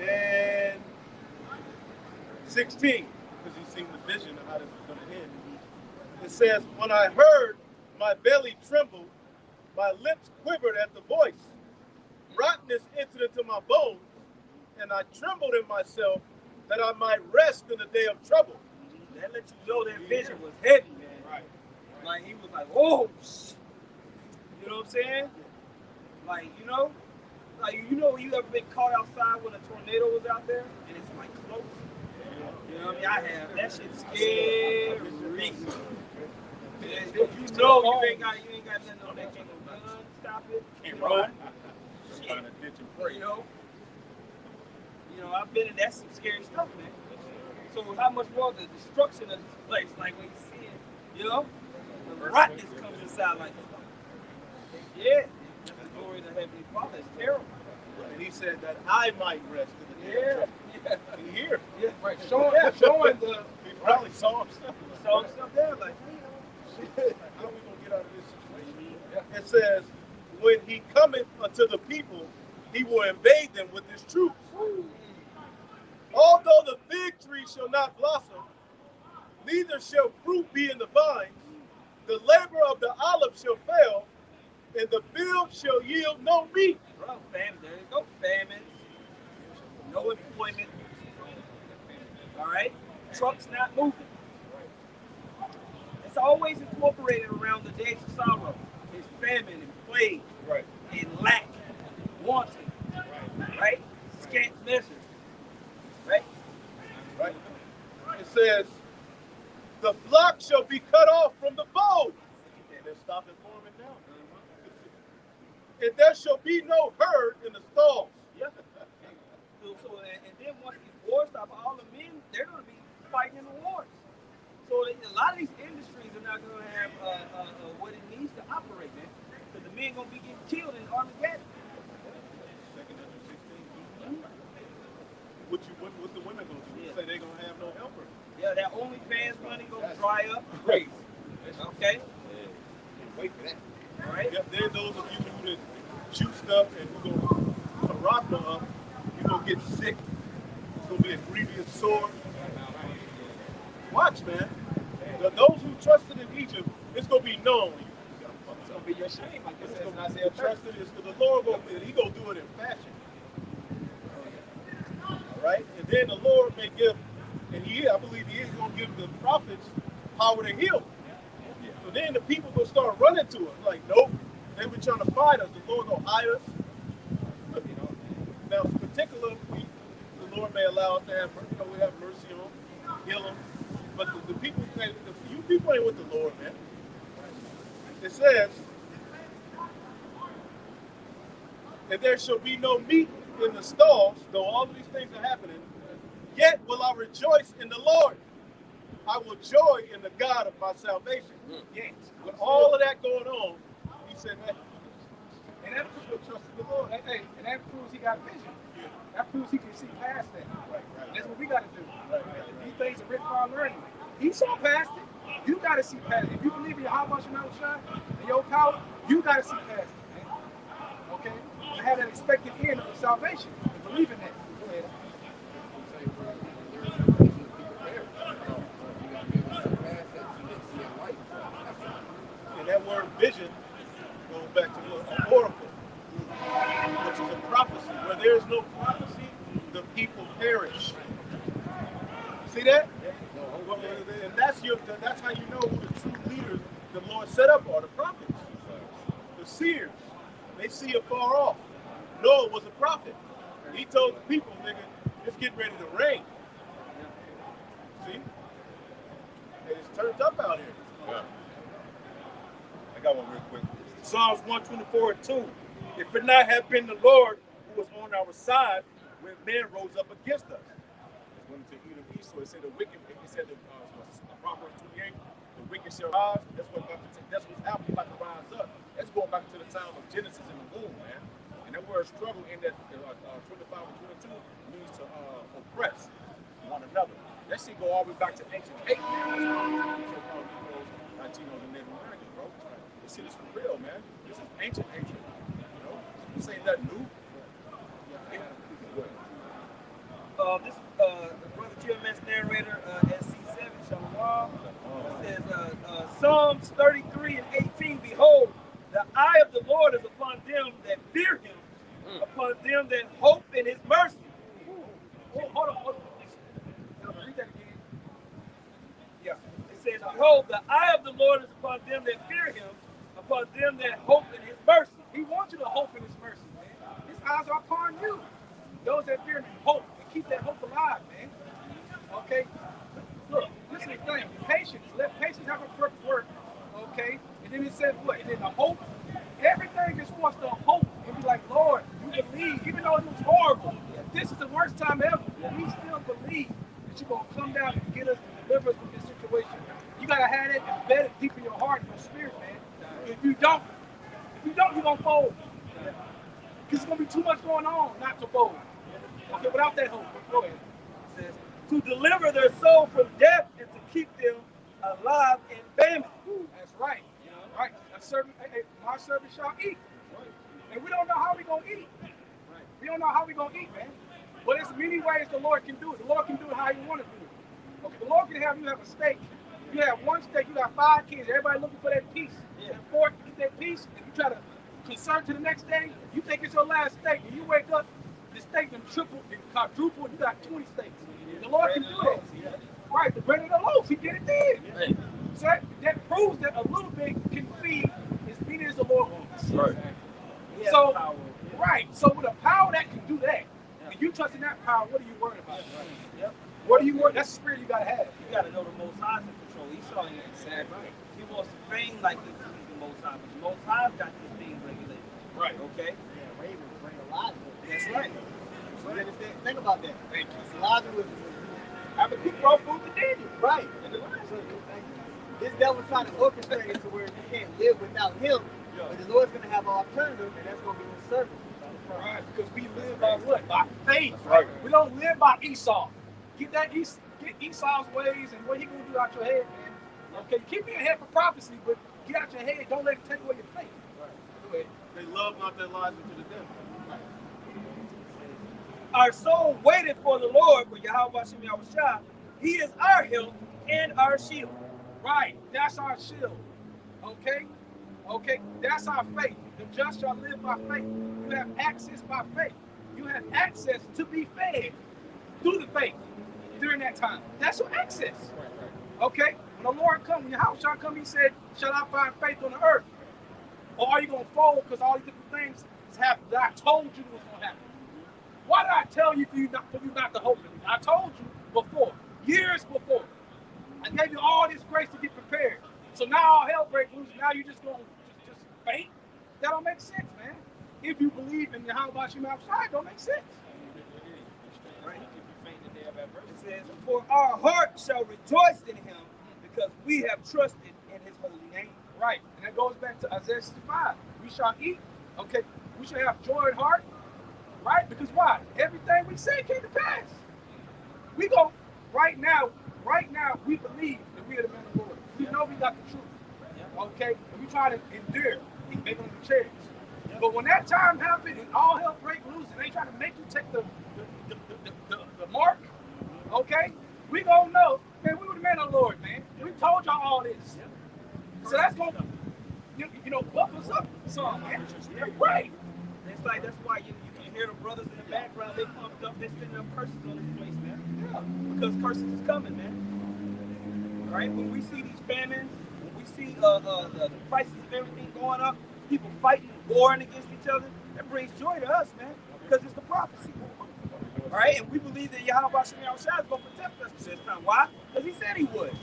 and 16, because you've seen the vision of how this is going to end. It says, when I heard, my belly trembled, my lips quivered at the voice. Rottenness entered into my bones, and I trembled in myself that I might rest in the day of trouble. That let you know that vision was heavy, man. Right. Like he was like, oh, you know what I'm saying? Like, you know when you ever been caught outside when a tornado was out there and it's like close? You know what I mean? I have. That shit's scary. You know you ain't got nothing on that. Can't no gun stop it. Can't run. Shit. You know, I've been in that some scary stuff, man. So how much more the destruction of this place? Like when you see it, you know, the rottenness comes inside like, yeah, the glory of the Heavenly Father is terrible. And he said that I might rest in the day of trouble. And here, Right. Showing the he probably saw himself. So stuff there, like, How are we going to get out of this situation? It says, when he cometh unto the people, he will invade them with his troops. Although the fig tree shall not blossom, neither shall fruit be in the vines, the labor of the olive shall fail, and the field shall yield no meat. bro, famine, there you go, famine, no employment, all right? Trucks not moving. It's always incorporated around the days of sorrow. It's famine and plague, Right. and lack, wanting, right? Scant measure, right? Right. It says, the flock shall be cut off from the fold. And they're stopping farming now. And there shall be no herd in the stalls. Yeah. And then once the war stops, all the men, they're going to be fighting in the wars. So a lot of these industries are not going to have what it needs to operate, man. Because the men going to be getting killed in Armageddon. What the women going to do? Yeah. Say they're going to have no helper. Yeah, that OnlyFans money going to dry up. Crazy. Okay? Wait for that. All right? Yep, then those of you who did shoot stuff and who going to karate up, you're going to get sick. It's going to be a grievous sore. Watch, man. Those who trusted in Egypt, it's going to be known. it's gonna be your shame, like it It's says in going to be Isaiah 30. trusted. It's the Lord going to He going to do it in fashion. All right? And then the Lord may give, and I believe He is going to give the prophets power to heal. So then the people going to start running to us. Like, nope, they were trying to fight us. The Lord going to hire us. You know, now, in particular, the Lord may allow us to have, we have mercy on them, heal them. But the people, you people ain't with the Lord, man. It says, and there shall be no meat in the stalls, though all of these things are happening, yet will I rejoice in the Lord. I will joy in the God of my salvation. Yes. With all of that going on, he said, man, And that proves trust in the Lord. Hey, and that proves he got vision. That proves he can see past that. And that's what we got to do. These things are written for our learning. He saw past it. You got to see past it. If you believe in your how much you know shine and your power, you got to see past it, man. Okay? And have an expected end of salvation. And believe in that. Go ahead. and that word vision goes back to an oracle, which is a prophecy. Where there is no prophecy, the people perish. See that? And that's how you know who the true leaders the Lord set up are, the prophets, the seers. They see afar off. Noah was a prophet. He told the people, nigga, it's getting ready to rain. See? And it's turned up out here. Yeah. I got one real quick. Psalms 124:2. If it not have been the Lord who was on our side when men rose up against us. It's going to eat of east, so it said the wicked, it said the Proverbs 28, the wicked shall rise. That's what's happening, about to rise up. That's going back to the time of Genesis in the womb, man. And that word struggle in that 25 and 22 means to oppress one another. That shit go all the way back to ancient hate, man. So-called Negroes, Latinos, and Native Americans, bro. This shit is for real, man. This is ancient hatred. You know, this ain't nothing new. This brother GMS narrator, SC7, Shalom. It says, Psalms 33 and 18, behold, the eye of the Lord is upon them that fear him, upon them that hope in his mercy. hold on. Read that again. Yeah. It says, behold, the eye of the Lord is upon them that fear him, upon them that hope in his mercy. He wants you to hope in his mercy, man. His eyes are upon you. Those that fear him, hope, and keep that hope alive, man. Okay? Look, listen to the thing. Patience. Let patience have a perfect work. Okay? And then it says what? And then the hope. Everything just wants to hope and be like, Lord, you believe, even though it was horrible. This is the worst time ever. We still believe that you're going to come down and get us and deliver us from this situation. You got to have that embedded deep in your heart and your spirit, man. If you don't, you're going to fold. Because there's going to be too much going on not to fold. Okay, without that hope. Go ahead. It says, to deliver their soul from death and to keep them alive in famine. That's right. Right. Our servant shall eat. And we don't know how we're going to eat. We don't know how we're going to eat, man. But there's many ways the Lord can do it. The Lord can do it how He want to do it. Okay, the Lord can have you have a steak. You have one steak, you got 5 kids. Everybody looking for that piece. And 4, you get that piece, and you try to concern to the next day. You think it's your last steak, and you wake up, the steak done tripled and quadrupled, and you got 20 steaks. The Lord can do that. Right, the bread and the loaves, He did it then. So that proves that a little bit can feed as many as the Lord wants. Right. So, right. So with a power that can do that, and you trust in that power, what are you worried about? Yep. What are you worried? That's the spirit you gotta have. You got to know the Most High's in control. Esau ain't exactly. He wants to feign like he's the Most High, but the Most High's got this thing regulated. Right. Okay. Yeah, Raven bring Elijah. That's right. So you understand? Think about that. Thank you. Elijah was After people brought food to Daniel. right. So this devil's trying to orchestrate it to where you can't live without him. But the Lord's going to have an alternative, and that's going to be his servant. Right. Because we live by what? By faith. Right. We don't live by Esau. Get Esau's ways and what he gonna do out your head, man. Okay, keep your head for prophecy, but get out your head. Don't let it take away your faith. Right. Go ahead. They love not their lives into the devil. Our soul waited for the Lord, for Yahweh Hashem Yahushua. He is our help and our shield. Right. That's our shield. Okay? Okay, that's our faith. The just shall live by faith. You have access by faith. You have access to be fed through the faith during that time. That's your access. Okay? When the Lord comes, when your house shall come, He said, shall I find faith on the earth? Or are you going to fold because all these different things is happening that I told you was going to happen? Why did I tell you for you not to hope in me? I told you before, years before. I gave you all this grace to get prepared. So now all hell breaks loose. Now you just going to just faint? That don't make sense, man. If you believe in Yahweh Hashem outside, don't make sense. Right? It says, for our heart shall rejoice in him because we have trusted in his holy name. Right. And that goes back to Isaiah 65. We shall eat. Okay. We shall have joy in heart. Right? Because why? Everything we say came to pass. We go right now, we believe that we are the men of the Lord. We know we got the truth. Okay? And we try to endure and make them the chairs. But when that time happened and all hell break loose and they try to make you take the mark, okay? We gonna know, man, we were the men of the Lord, man. We told y'all all this. So that's gonna, you know, buff us up some, man. Right. It's like, that's why you can hear the brothers in the background, they pumped up, they sending up curses on this place, man. Yeah. Because curses is coming, man. Right? When we see these famines, when we see the prices of everything going up, people fighting, warring against each other, that brings joy to us, man, because it's the prophecy. All right? And we believe that Yahweh Hashem Yahushua is going to protect us this time. Why? Because he said he would.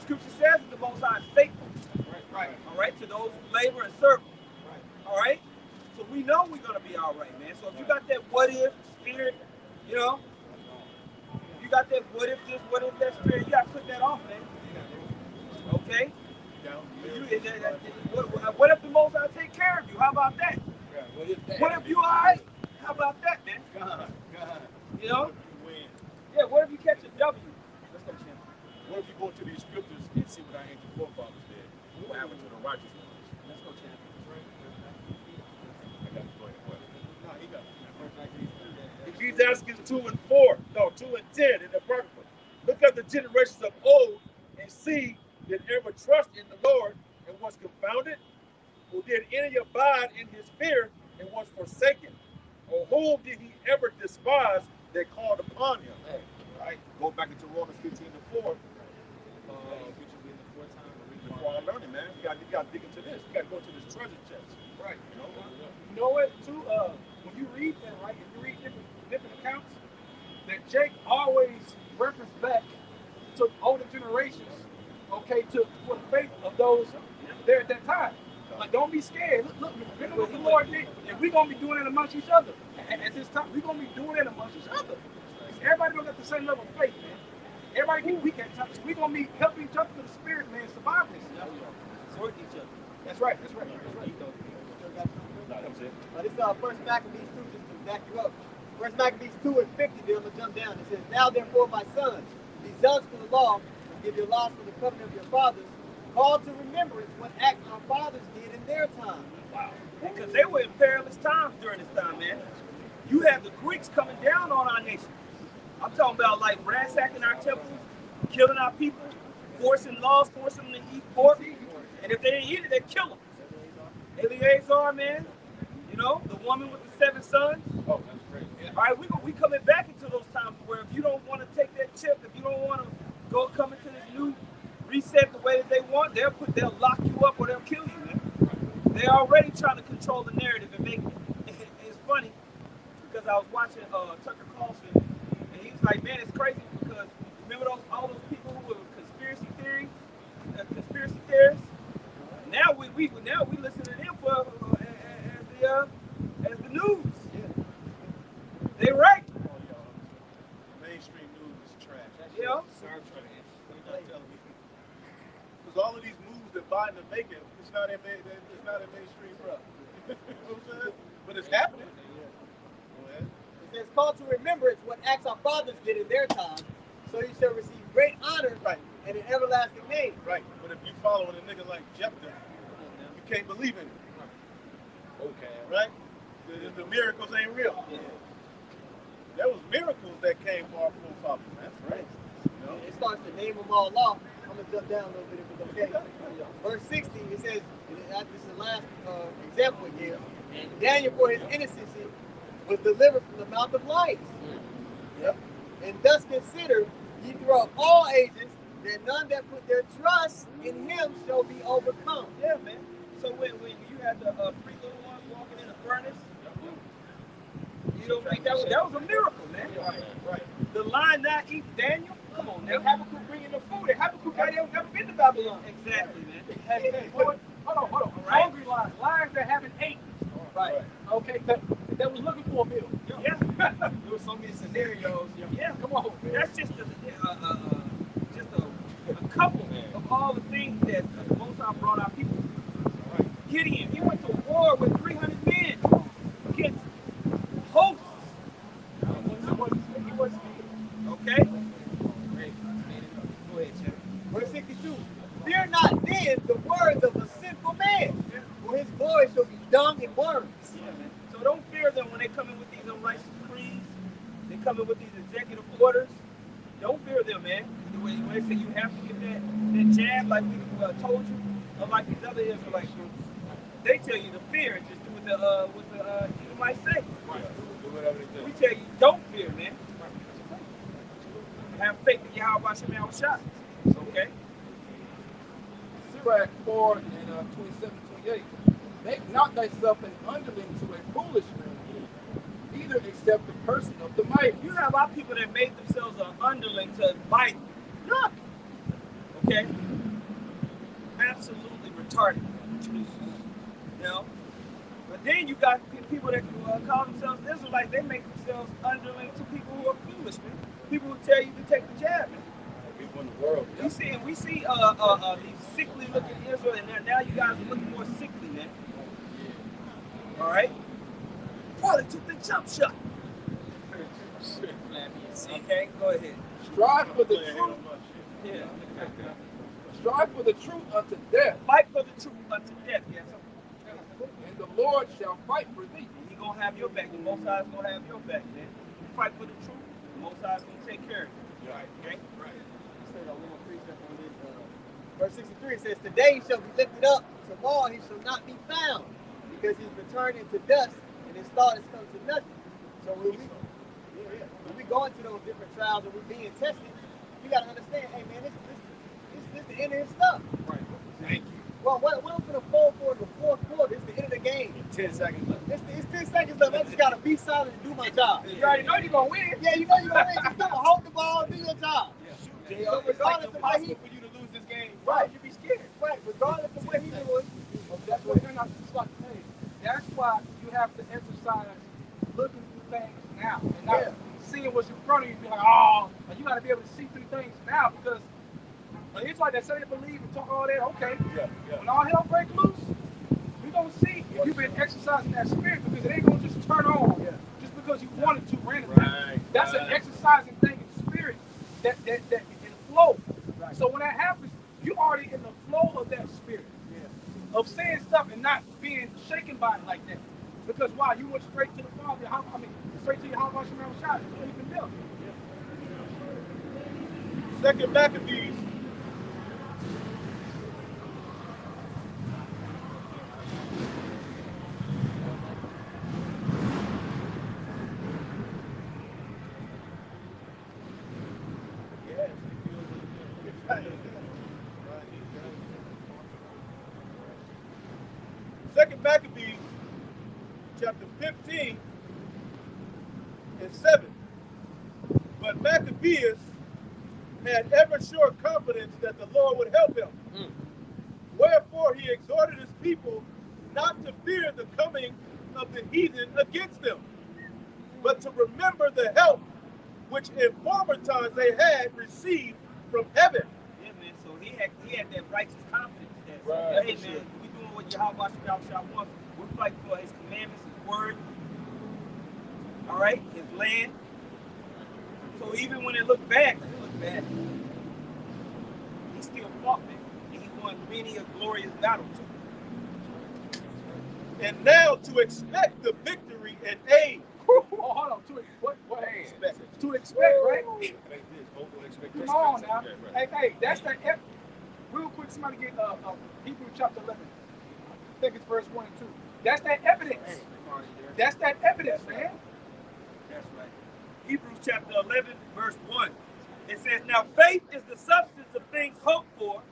Scripture says that the Most High is faithful. Right. All right? To those who labor and serve. All right? So we know we're going to be all right, man. So if you got that what if spirit, you know, you got that what if this, what if that spirit, you got to put that off, man. Okay? What if the Most High take care of you? How about that? What if you all right? How about that, man? You know? Yeah, what if you catch a W? Let's go, champ. What if you go into these scriptures and see what our ancient forefathers did? What happened to the righteous ones? Let's go, champ. I got to go ahead. No, he got it. Ecclesiastes 2 and 4, no, 2 and 10 in the apocrypha. Look at the generations of old and see, did ever trust in the Lord and was confounded? Or did any abide in his fear and was forsaken? Or whom did he ever despise that called upon him. Right? Go back into Romans 15:4. Before I learn it, man, you got to dig into this. You got to go to this treasure chest. Right. You You know what, too? When you read that, right, if you read different accounts, that Jake always referenced back to older generations, okay, for the faith of those there at that time. Like, don't be scared. Look, remember what the Lord did. And we're going to be doing it amongst each other. At this time, we're going to be doing it amongst each other. Everybody don't got the same level of faith, man. Everybody get weak at times. So we're going to be helping each other to the spirit, man, survive this. Support each other. That's right. This is First Maccabees 2, just to back you up. First Maccabees 2 and 50, then I'm going to jump down. It says, now therefore, my sons, be zealous for the law, and give your laws for the covenant of your fathers, call to remembrance what acts our fathers did in their time. Wow. Because they were in perilous times during this time, man. You have the Greeks coming down on our nation. I'm talking about like ransacking our temples, killing our people, forcing laws, forcing them to eat pork. And if they didn't eat it, they'd kill them. Eleazar, man, you know, the woman with the 7 sons. Oh, that's great. Yeah. All right, we coming back into those times where if you don't want to take that chip, if you don't want to come into this new reset the way that they want, they'll lock you up or they'll kill you, man. They're already trying to control the narrative and make it. It's funny because I was watching Tucker Carlson and he was like, man, it's crazy because remember all those people who were conspiracy theorists? Now we listen to them for as the news. Yeah. They right. Mainstream news is trash. Yeah. Because all of these moves that Biden is making, it's not in mainstream, bro. You know what I'm saying? But it's happening. It says, call to remembrance what acts our fathers did in their time, so you shall receive great honor and an everlasting name. Right. But if you following a nigga like Jephthah, you can't believe in it. Okay. Right? The miracles ain't real. Yeah. There was miracles that came for our forefathers. That's right. You know? It starts to name them all off. I'm going to jump down a little bit if it's okay. Verse 60, it says, this is the last example it gives, and Daniel for his innocency was delivered from the mouth of lions. Yep. And thus consider ye throughout all ages that none that put their trust in him shall be overcome. Yeah, man. So when you had the 3 little ones walking in the furnace, you don't think that was a miracle, man. Right. The lion not eat Daniel? Come on, now. Habakkuk bringing the food. Habakkuk ain't never been to Babylon. Exactly, man. Hey, hold on. Right. Hungry lions that haven't ate. Right. Okay, that was looking for a meal. Yeah. There was so many scenarios. Yeah. Come on, man. That's just a couple of all the things that the Most High brought our people. Right. Gideon, he went to war with 300 men against hosts. He wasn't. Okay. Go ahead, Chad. Verse 62, fear not then the words of a sinful man, for his voice shall be dung and worms. Yeah, man. So don't fear them when they come in with these unrighteous decrees. They come in with these executive orders. Don't fear them, man. When they say you have to get that jab, like we told you, unlike these other Israelite groups, they tell you to fear and just do what the you might say. We tell you don't fear, man. Have faith in Yahweh Shemel Shah. Okay. Sirach 4 and 27, 28. Make not thyself an underling to a foolish man, neither accept the person of the mighty. You have our people that made themselves an underling to bite. Look. Okay. Absolutely retarded. You know. But then you got people that call themselves Israelites. They make themselves underling to people who are foolish, man. People who tell you to take the jab, man. People in the world. We see these sickly looking Israel, and now you guys are looking more sickly, man. All right. Probably took the jump shot. Okay, go ahead. Strive for the truth. Yeah. Strive for the truth unto death. Fight for the truth unto death. Yes. And the Lord shall fight for thee. He gonna have your back. The Most High is gonna have your back, man. You fight for the truth. The Most High is gonna take care of you. Right. Okay. Right. Verse 63 says, today he shall be lifted up, tomorrow he shall not be found, because he's returned into dust, and his thought has come to nothing. So when we When we go into those different trials and we're being tested, you got to understand, hey man, this the end of his stuff. Right. Thank you. Well, what I'm going to fall for the fourth quarter? It's the end of the game. 10 seconds left. It's 10 seconds left. I just got to be solid and do my job. You already know you're going to win. Yeah, you know you're going to win. Just do it. Hold the ball, do your job. Yeah. So regardless of what he, for you to lose this game, right, you be scared. right, regardless of what he doing, That's what you're not stuck to say. That's why you have to exercise looking through things now and not seeing what's in front of you. Be like, oh, you got to be able to see through things now because it's like they say they believe and talk all that. Okay, when all hell breaks loose, we gonna see if you've been exercising that spirit because it ain't gonna just turn on just because you wanted to randomly. Right. That's an exercising thing in spirit that in flow. Right. So when that happens, you already in the flow of that spirit of saying stuff and not being shaken by it like that. Because why? You went straight to the Father. Straight to your house, you never shot. You don't even know. Second Maccabees. Second Maccabees, chapter 15 and 7. But Maccabeus had ever sure confidence that the Lord would help him. Wherefore he exhorted his people not to fear the coming of the heathen against them, but to remember the help which in former times they had received from heaven. Yeah, man. So he had that righteous confidence that, Right. hey, man, we doing what Yahweh wants. We're fighting for his commandments, his word, all right, his land. So even when it looked bad, he still fought back. And he won many a glorious battle, too. And now to expect the victory and aid. Oh, hold on. What Expect. to expect, right? Come Come on now. Hey, that's the real quick. Somebody get Hebrews chapter 11. I think it's verse 1 and 2. That's that evidence. That's that evidence, man. That's right. Hebrews chapter 11, verse 1. It says, now faith is the substance of things hoped for,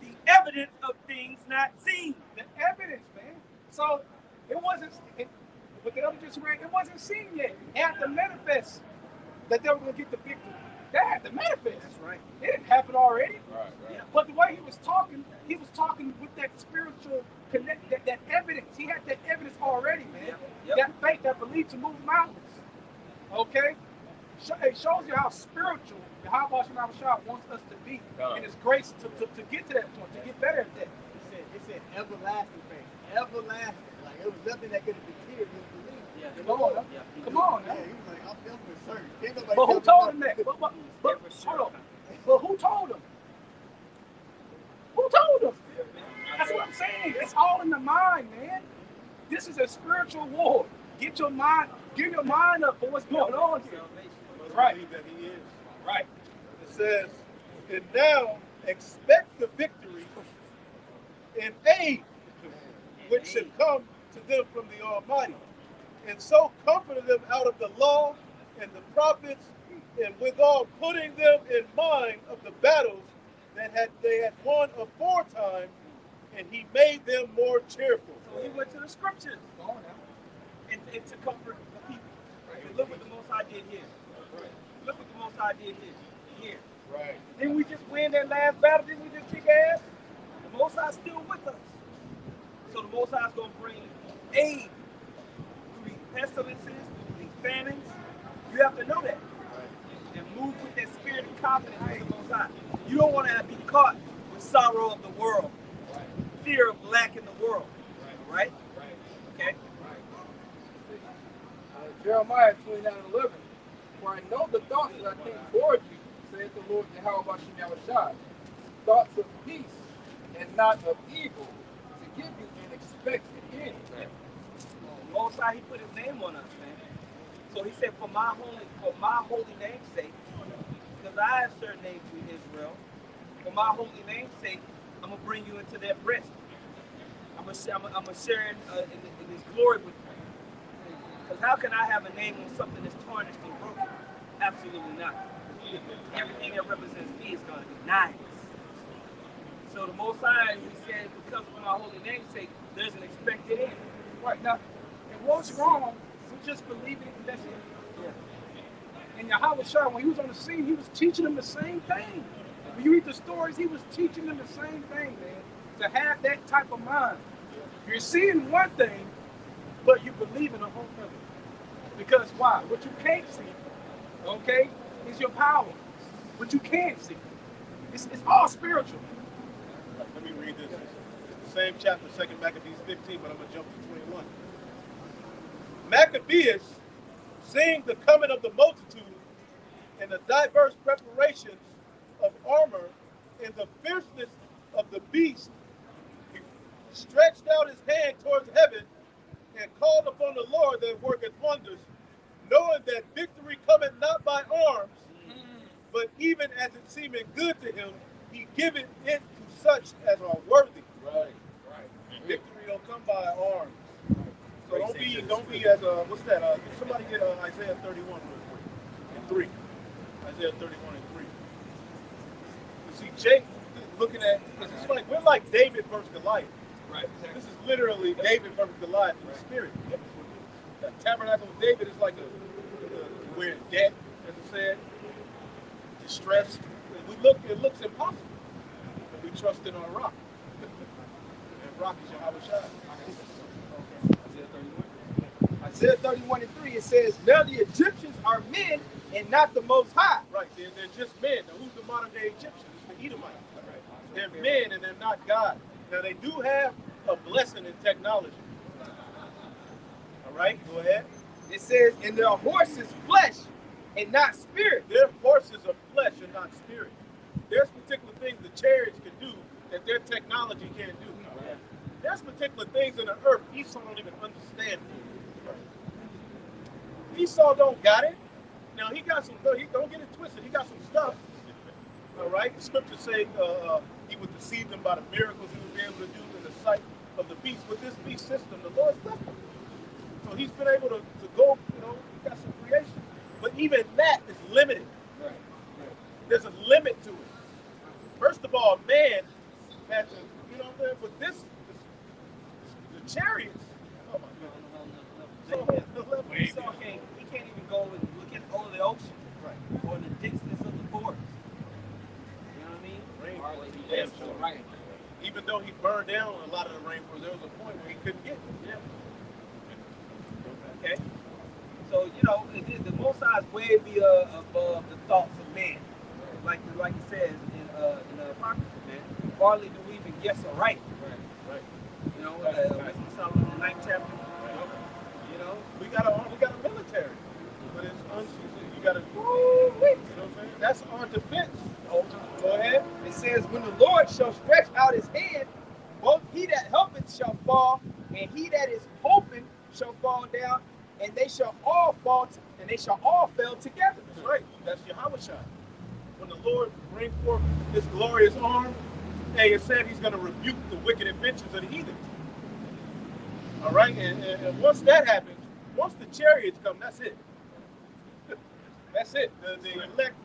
the evidence of things not seen. The evidence, man. So it wasn't, what the other just read, it wasn't seen yet. It had to manifest that they were going to get the victory. That had to manifest. That's right. It didn't happen already. Right. Yeah. But the way he was talking with that spiritual connect, that evidence. He had that evidence already, man. Yep. That faith, that belief to move mountains. Okay? It shows you how spiritual Yahweh wants us to be in his grace to get to that point, to get better at that. it said everlasting faith. Everlasting. Like it was nothing that could have deterred his belief. Yeah. Come on. Yeah, Now. he was like, I'm feeling certain. Can't nobody But who tell me told him nothing. that? Hold on. But who told him? Who told him? That's what I'm saying. It's all in the mind, man. This is a spiritual war. Get your mind up for what's going on here. Right. That he is. Right. It says, and now expect the victory and aid which should come to them from the Almighty. And so comforted them out of the law and the prophets, and withal putting them in mind of the battles that they had won aforetime, and he made them more cheerful. So he went to the scriptures and to comfort the people. And look what the Most High did here. Look what the Most High did here. Right. Didn't we just win that last battle? Didn't we just kick ass? The Most High's still with us. So the Most High's going to bring aid through these pestilences, through these famines. You have to know that. And move with that spirit of confidence with the Most High. You don't want to be caught with sorrow of the world, fear of lack in the world. Right? Okay? Jeremiah 29:11. For I know the thoughts that I think toward you, saith the Lord Yahweh, thoughts of peace and not of evil, to give you an expected end. Most High, he put his name on us, man. So he said, for my holy name's sake, because I have surnamed you Israel, for my holy name's sake, I'm gonna bring you into that rest. I'm gonna share in his glory with you. Because how can I have a name on something that's tarnished and broken? Absolutely not. Everything that represents me is going to be nice. So the Most High, he said, because of my holy name's sake, there's an expected end. Right now, and what's wrong with just believing it, that's it. Yeah. And Yahweh Shah, when he was on the scene, he was teaching them the same thing. When you read the stories, he was teaching them the same thing, man. To have that type of mind. You're seeing one thing, but you believe in a whole other. Because why? What you can't see, okay, is your power. What you can't see. It's all spiritual. Let me read this. It's the same chapter, 2 Maccabees 15, but I'm going to jump to 21. Maccabees, seeing the coming of the multitude and the diverse preparations of armor and the fierceness of the beast, he stretched out his hand towards heaven and called upon the Lord that worketh wonders, knowing that victory cometh not by arms, but even as it seemeth good to him, he giveth it to such as are worthy. Right. Victory don't come by arms. So don't be as what's that? Somebody get Isaiah 31 real quick. And 3. Isaiah 31 and 3. You see, Jake looking at, it's like we're like David versus Goliath. Right. This is literally David versus Goliath in the spirit. The tabernacle of David is like we're in debt, as it said, distressed. It looks impossible. But we trust in our rock. And rock is Yahweh Shai. Isaiah 31 and 3, it says, now the Egyptians are men and not the Most High. Right, they're just men. Now, who's the modern day Egyptians? It's the Edomites. They're men and they're not God. Now, they do have a blessing in technology. All right, go ahead. It says, and their horse is flesh and not spirit. Their horses are flesh and not spirit. There's particular things the chariots can do that their technology can't do. There's particular things in the earth Esau don't even understand. Esau don't got it. Now he got some. He don't get it twisted. He got some stuff. All right. The scriptures say he would deceive them by the miracles he would be able to do in the sight of the beast. With this beast system, the Lord's left him. So he's been able to go. He got some creation. But even that is limited. There's a limit to it. First of all, man had to, what I'm saying? But the chariots. Oh my God. Esau can't even go and look at all the ocean, right, or the denseness of the forest. You know what I mean? Damn sure. Right. Even though he burned down a lot of the rainforest, there was a point where he couldn't get it. Yeah. Okay. So the Most High is way above the thoughts of man, like he says in the Apocrypha, man. Hardly do we even guess or right. Right. Wisdom of Solomon, the 9th chapter. We got a military, but it's you got to. You know what I'm saying? That's our defense. Go ahead. It says, when the Lord shall stretch out his hand, both he that helpeth shall fall, and he that is hoping shall fall down, and they shall all fall, and they shall all fail together. That's right. That's Yahweh Shai. When the Lord brings forth his glorious arm, hey, it said he's going to rebuke the wicked inventions of the heathens. All right, and once that happens, once the chariots come, that's it. That's it. The elect,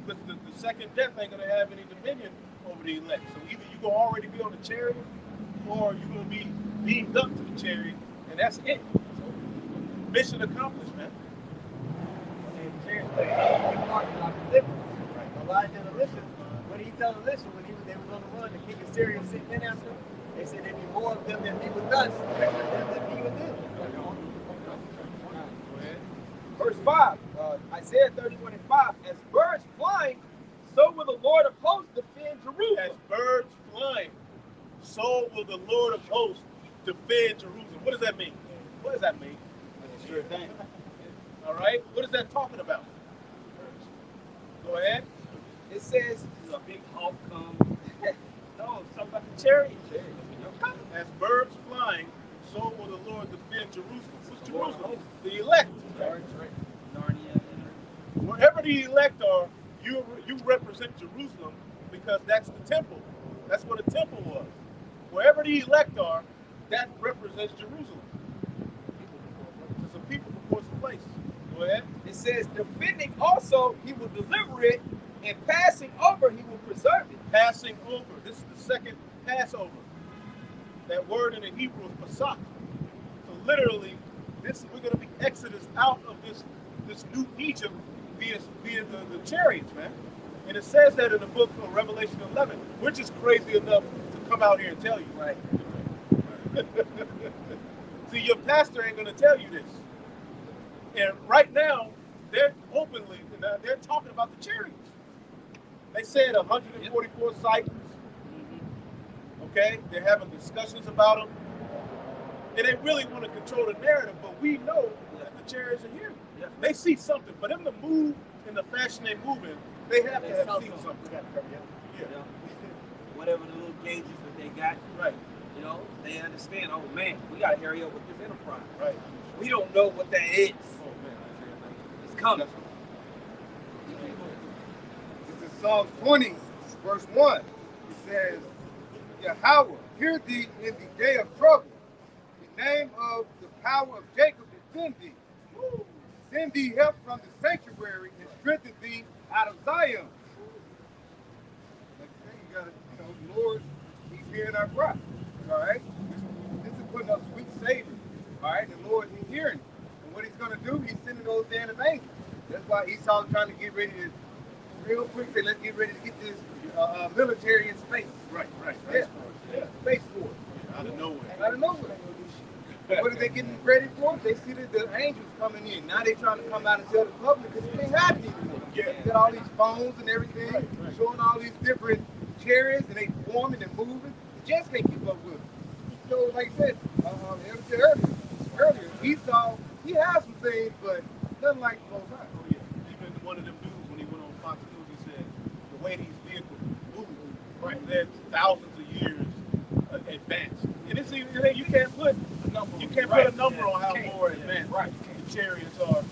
the second death ain't going to have any dominion over the elect. So either you're going to already be on the chariot, or you're going to be beamed up to the chariot, and that's it. So, mission accomplished, man. Elijah and Elisha, what did he tell Elisha when they was on the run? The king of Syria sent in after him. They said there'd be more of them than be with us than be with them. Verse 5, Isaiah 31 and 5, as birds flying, so will the Lord of hosts defend Jerusalem. As birds flying, so will the Lord of hosts defend Jerusalem. What does that mean? What does that mean? That's a sure thing. All right. What is that talking about? Go ahead. It says, a big hawk come. No, it's talking about the chariot. As birds flying, so will the Lord defend Jerusalem. What's Jerusalem? The elect. Narnia. Wherever the elect are, you represent Jerusalem because that's the temple. That's what a temple was. Wherever the elect are, that represents Jerusalem. It's a people before Go ahead. It says, defending also, he will deliver it, and passing over, he will preserve it. Passing over. This is the second Passover. That word in the Hebrew is Pesach. So literally, we're going to be exodus out of this new Egypt via the chariots, man. And it says that in the book of Revelation 11. We're just crazy enough to come out here and tell you. Right. See, your pastor ain't going to tell you this. And right now, they're openly, they're talking about the chariots. They said 144 cycles. Okay? They're having discussions about them. And they really want to control the narrative, but we know that the chariots are here. Yeah. They see something. For them to move in the fashion they move in, they have to have seen something. You know, whatever the little gauges that they got, Right. you know, they understand, oh man, we got to hurry up with this enterprise. Right. We don't know what that is. Oh, man. It's coming. This is Psalm 20, verse 1. It says, Yahweh, hear thee in the day of trouble. The name of the power of Jacob defend thee. Send thee help from the sanctuary and strengthen thee out of Zion. Like I say, you gotta, the Lord, he's hearing our cry. All right? This is putting up sweet savor. All right? The Lord is hearing it. And what he's gonna do, he's sending those damn angels. That's why Esau's trying to get ready to, real quick, say, let's get ready to get this military in space. Right. Yeah. Space Force. Out of nowhere. Out of nowhere. What are they getting ready for? They see that the angels coming in. Now they're trying to come out and tell the public because it ain't happening anymore. Yeah. They got all these phones and everything, showing all these different chariots, and they forming and moving. You just can't keep up with them. So, like I said, earlier, Esau, he has some things, but nothing like the Most High. Oh, yeah. Even one of them dudes, when he went on Fox News, he said, the way these vehicles move, right, they're thousands of years advanced. And it's even, you can't put a number on how more advanced the chariots are.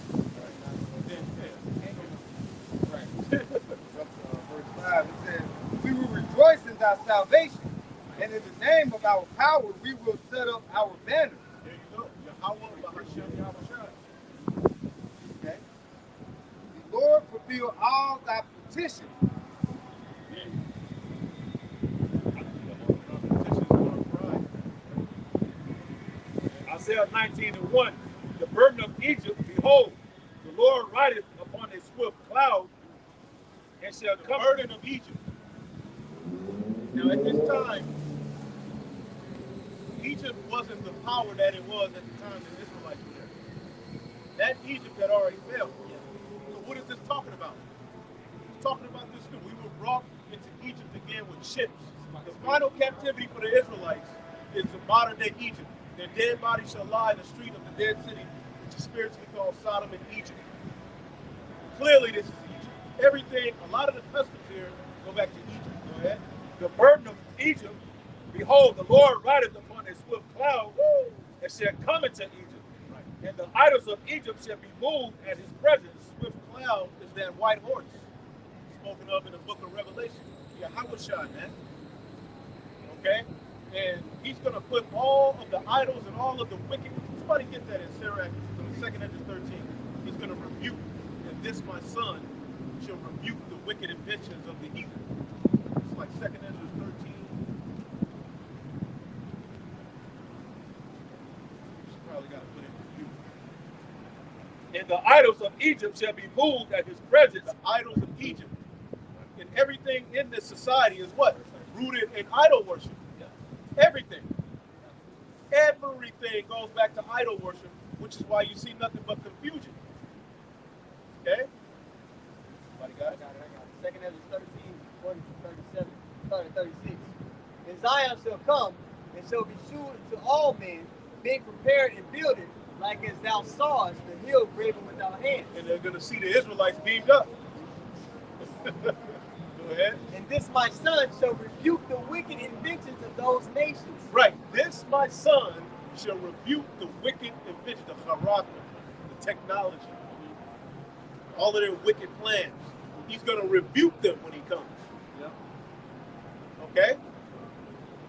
Verse 5, it says, we will rejoice in thy salvation, and in the name of our power we will set up our banner. There you go. Yahweh, Bahashem, Yahweh. Okay? The Lord fulfill all thy petitions. Isaiah 19:1, the burden of Egypt, behold, the Lord rideth upon a swift cloud, and shall The come. burden of Egypt. Now, at this time, Egypt wasn't the power that it was at the time the Israelites were there. That Egypt had already fell. So what is this talking about? It's talking about this too. We were brought into Egypt again with ships. The final captivity for the Israelites is the modern day Egypt. Their dead bodies shall lie in the street of the dead city, which is spiritually called Sodom and Egypt. Clearly, this is Egypt. Everything, a lot of the customs here go back to Egypt. Go ahead. The burden of Egypt, behold, the Lord rideth upon a swift cloud, and shall come into Egypt. Right. And the idols of Egypt shall be moved at his presence. Swift cloud is that white horse spoken of in the book of Revelation. Yahweh, man. Okay? And he's going to put all of the idols and all of the wicked. Somebody get that in Sirach, the 2nd Ezra 13. He's going to rebuke, and this my son shall rebuke the wicked inventions of the heathen. It's like 2nd Ezra 13. Probably got to put in rebuke. And the idols of Egypt shall be moved at his presence. The idols of Egypt. And everything in this society is what? Rooted in idol worship. Everything. Everything goes back to idol worship, which is why you see nothing but confusion. Okay? Somebody got it? I got it. 2nd Ezra 13, 40 to 37, starting at 36. And Zion shall come, and shall be shewed to all men, being prepared and builded, like as thou sawest the hill graven with thy hands. And they're going to see the Israelites beamed up. Go ahead. And this my son shall rebuke the wicked inventions of those nations. Right. This, my son, shall rebuke the wicked inventions, the charata, the technology, all of their wicked plans. He's going to rebuke them when he comes. Yeah. Okay?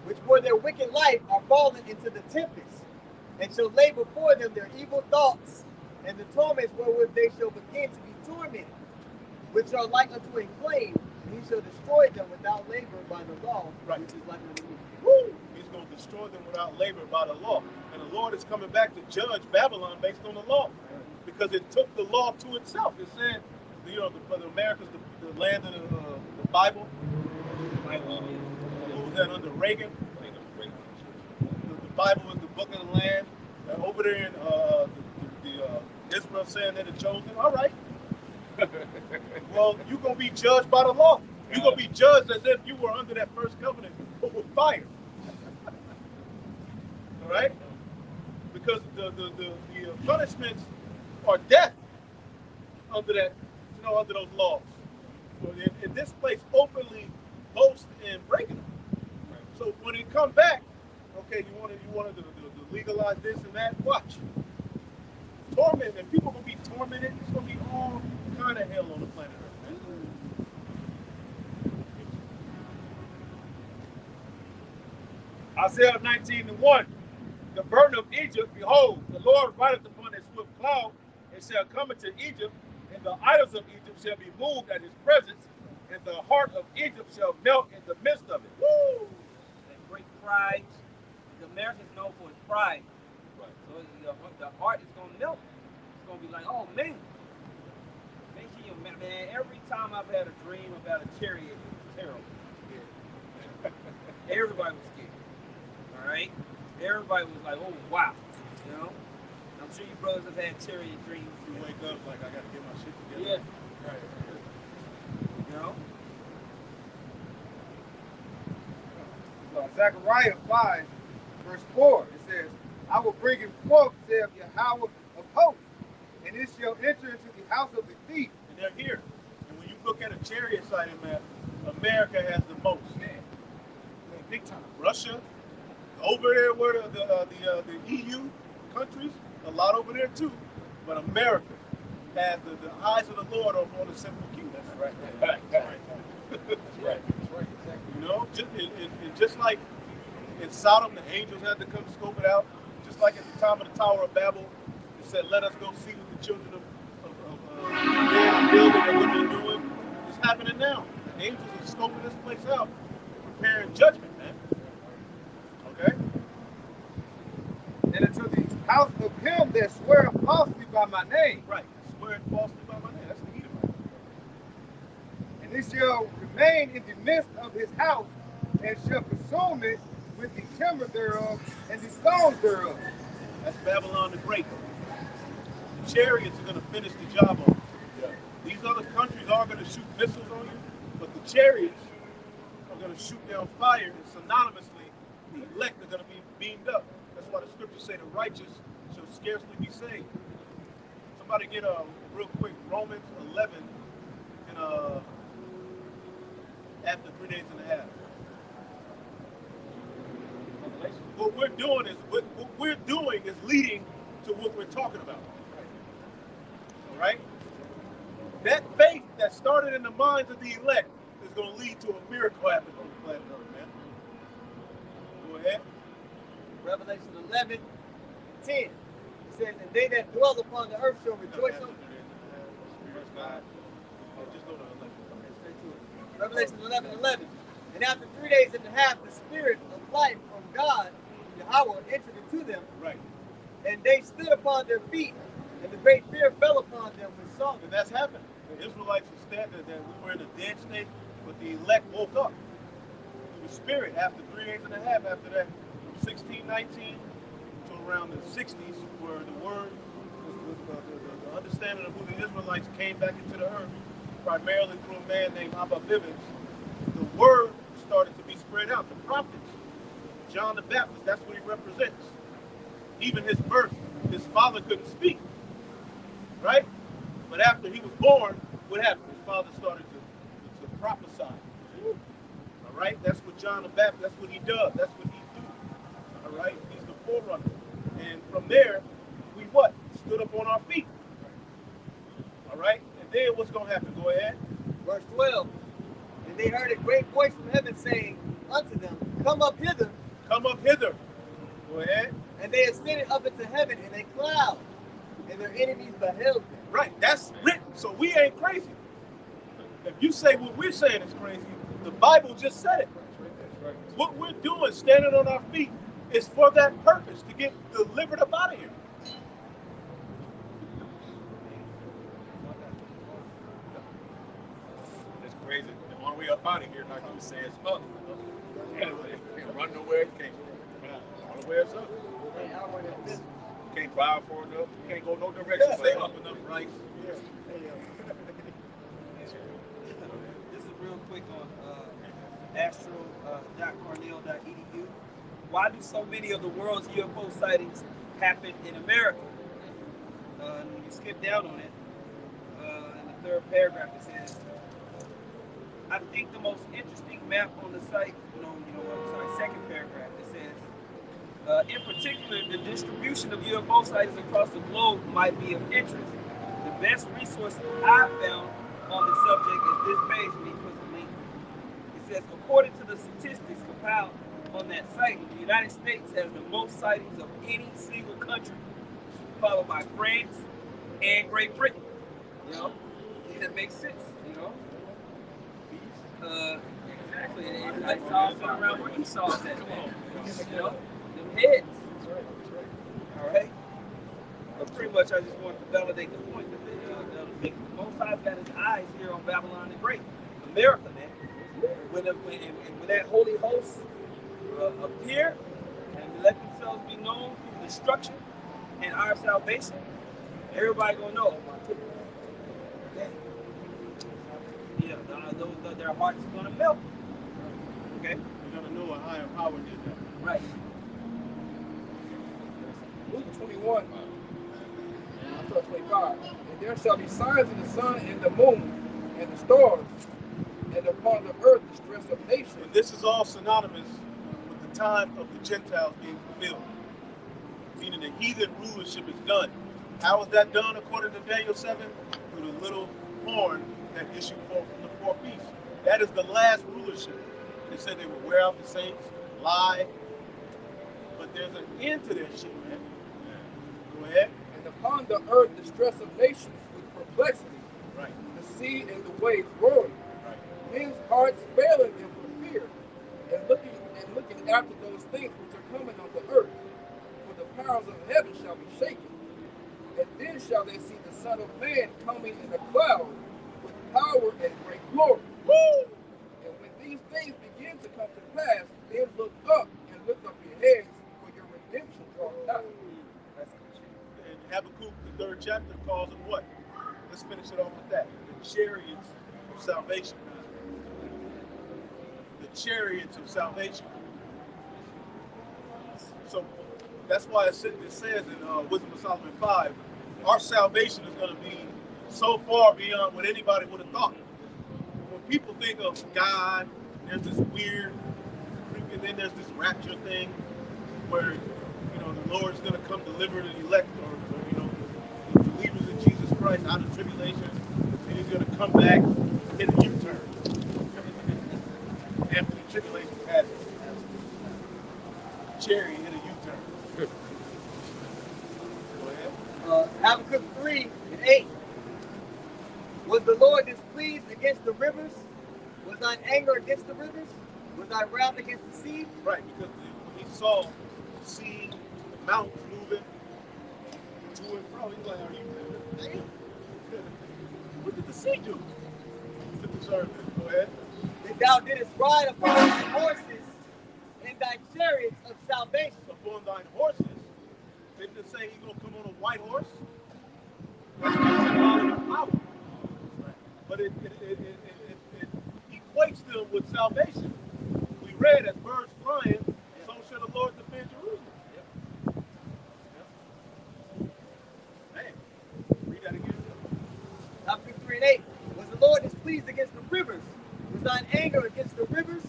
Which for their wicked life are fallen into the tempest, and shall lay before them their evil thoughts, and the torments wherewith they shall begin to be tormented, which are like unto a flame, and he shall destroy them without labor by the law, Right. which is like unto me. Woo! He's going to destroy them without labor by the law. And the Lord is coming back to judge Babylon based on the law. Because it took the law to itself. It said, you know, the America's the land of the Bible. What was that under Reagan? The Bible is the book of the land. Over there in Israel saying they're the chosen. All right. Well, you're going to be judged by the law. You're going to be judged as if you were under that first covenant, but with fire. All right? Because the punishments are death under that, you know, under those laws. So in this place openly boast in breaking them. So when it come back, okay, you wanted to legalize this and that. Watch, torment, and people gonna be tormented. It's gonna be all kind of hell on the planet Earth, man. Isaiah 19:1. The burden of Egypt, behold, the Lord rideth upon a swift cloud, and shall come into Egypt, and the idols of Egypt shall be moved at his presence, and the heart of Egypt shall melt in the midst of it. Woo! And great pride. The Americans known for its pride. Right. So the heart is gonna melt. It's gonna be like, oh man. Make sure you, man, every time I've had a dream about a chariot, it was terrible. Yeah. Everybody was scared. All right? Everybody was like, oh wow. You know? I'm sure you brothers have had chariot dreams. You wake up like, I gotta get my shit together. Yeah. Right. You know? Zechariah 5, verse 4, it says, I will bring him forth, saith Yahweh of hosts, and it shall enter into the house of the thief. And they're here. And when you look at a chariot sighting map, America has the most. Man, big time. Russia, over there where the EU countries, a lot over there too. But America has the eyes of the Lord on the simple few. That's right. That's right. That's right. Exactly. You know, just like in Sodom, the angels had to come scope it out. Just like at the time of the Tower of Babel, it said, "Let us go see what the children of man are building and what they're doing." It's happening now. The angels are scoping this place out, preparing judgment, man. Okay. And unto the house of him that sweareth falsely by my name. Right. Swearing falsely by my name. That's the Edomite. And he shall remain in the midst of his house, and shall consume it with the timber thereof and the stones thereof. That's Babylon the Great. The chariots are going to finish the job on you. These other countries are going to shoot missiles on you, but the chariots are going to shoot down fire, and synonymously, the elect are going to be beamed up. That's why the scriptures say the righteous shall scarcely be saved. Somebody get real quick Romans 11 and after 3 days and a half. What we're doing is leading to what we're talking about. All right? That faith that started in the minds of the elect is going to lead to a miracle happening on the planet Earth, man. Go ahead. Revelation 11, 10. It says, and they that dwell upon the earth shall rejoice over. Just go to 11. Revelation 11, 11. And after 3 days and a half, the spirit of life from God, Yahweh, entered into them. Right. And they stood upon their feet, and the great fear fell upon them with sorrow. And that's happened. The Israelites were standing that we were in a dead state, but the elect woke up. The spirit, after 3 days and a half after that, from 1619 to around the 60s, where the word, the understanding of who the Israelites came back into the earth, primarily through a man named Abba Bivens, the word started to be spread out. The prophets, John the Baptist, that's what he represents. Even his birth, his father couldn't speak, right? But after he was born, what happened? His father started to prophesy. All right? That's what John the Baptist, that's what he does. That's what he do. All right? He's the forerunner. And from there, we what? Stood up on our feet. All right? And then what's going to happen? Go ahead. Verse 12. And they heard a great voice from heaven saying unto them, come up hither. Come up hither. Go ahead. And they ascended up into heaven in a cloud. and their enemies beheld them. Right, that's written, so we ain't crazy. If you say what we're saying is crazy, the Bible just said it. What we're doing, standing on our feet, is for that purpose, to get delivered up out of here. That's crazy. The only way up out of here, like you said, is up. Can't run nowhere. Can't. All the way is up. Can't buy for enough. Can't go no direction. Stay up enough, right? Yeah. This is real quick on astro.cornell.edu. Why do so many of the world's UFO sightings happen in America? And when you skip down on it, in the third paragraph it says, I think the most interesting map on the site, second paragraph, it says, in particular, the distribution of UFO sightings across the globe might be of interest. The best resource I found on the subject is this page, and he puts a link. It says, according to the statistics compiled on that site, the United States has the most sightings of any single country, followed by France and Great Britain. You know, that makes sense, you know. Exactly. And I saw something around where you saw that, man. You know, them heads. All right. But pretty much, I just wanted to validate the point that the Most High's got his eyes here on Babylon the Great, America, man. When that holy host appear and let themselves be known through destruction and our salvation, everybody gonna know. Yeah, their hearts are gonna melt. Okay, You're gonna know a higher power did that. right. Luke 21, 25. And there shall be signs in the sun and the moon and the stars, and upon the earth the stress of nations. And this is all synonymous with the time of the Gentiles being fulfilled, meaning the heathen rulership is done. How is that done according to Daniel 7? Through the little horn that issued forth from the four beasts. That is the last rulership. They said they would wear out the saints, lie, but there's an end to that shit, man. Go ahead. And upon the earth the stress of nations with perplexity. Right. The sea and the waves roaring. Right. Men's hearts failing them for fear, and looking after those things which are coming on the earth. For the powers of heaven shall be shaken. And then shall they see the Son of Man coming in a cloud with power and great glory. Woo! And when these things begin to come to pass, then look up and lift up your heads, for your redemption draweth nigh. And Habakkuk, the 3rd chapter, calls them what? Let's finish it off with that. The chariots of salvation. The chariots of salvation. So that's why it says in Wisdom of Solomon 5, our salvation is going to be so far beyond what anybody would have thought. When people think of God, there's this weird, and then there's this rapture thing where, the Lord's going to come deliver the elect or the believers in Jesus Christ out of tribulation, and he's going to come back and hit a U-turn after the tribulation passes. Chariot hit a U-turn. Go ahead. Habakkuk 3:8. Was the Lord displeased against the rivers? Was thine anger against the rivers? Was thy wrath against the sea? Right, because when he saw the sea, the mountains moving to and fro, he's like, are you damn? What did the sea do to deserve it? Go ahead. That thou didst ride upon thy horses and thy chariots of salvation. Upon thine horses. Didn't it say he's going to come on a white horse? That's symbolic of power. But it equates them with salvation. We read, as birds flying, so shall the Lord defend Jerusalem. Man, read that again. Habakkuk 3:8. Was the Lord displeased against the rivers? Was thine anger against the rivers?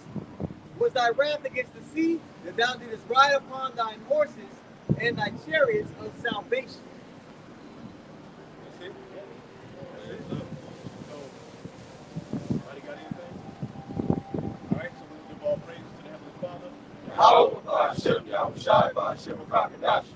Was thy wrath against the sea? That thou didst ride upon thine horses and thy chariots of salvation. That's it. That's it. So, anybody got anything? All right, so we'll give all praises to the Heavenly Father. How Hashem Yahushai Hashem Rakadash.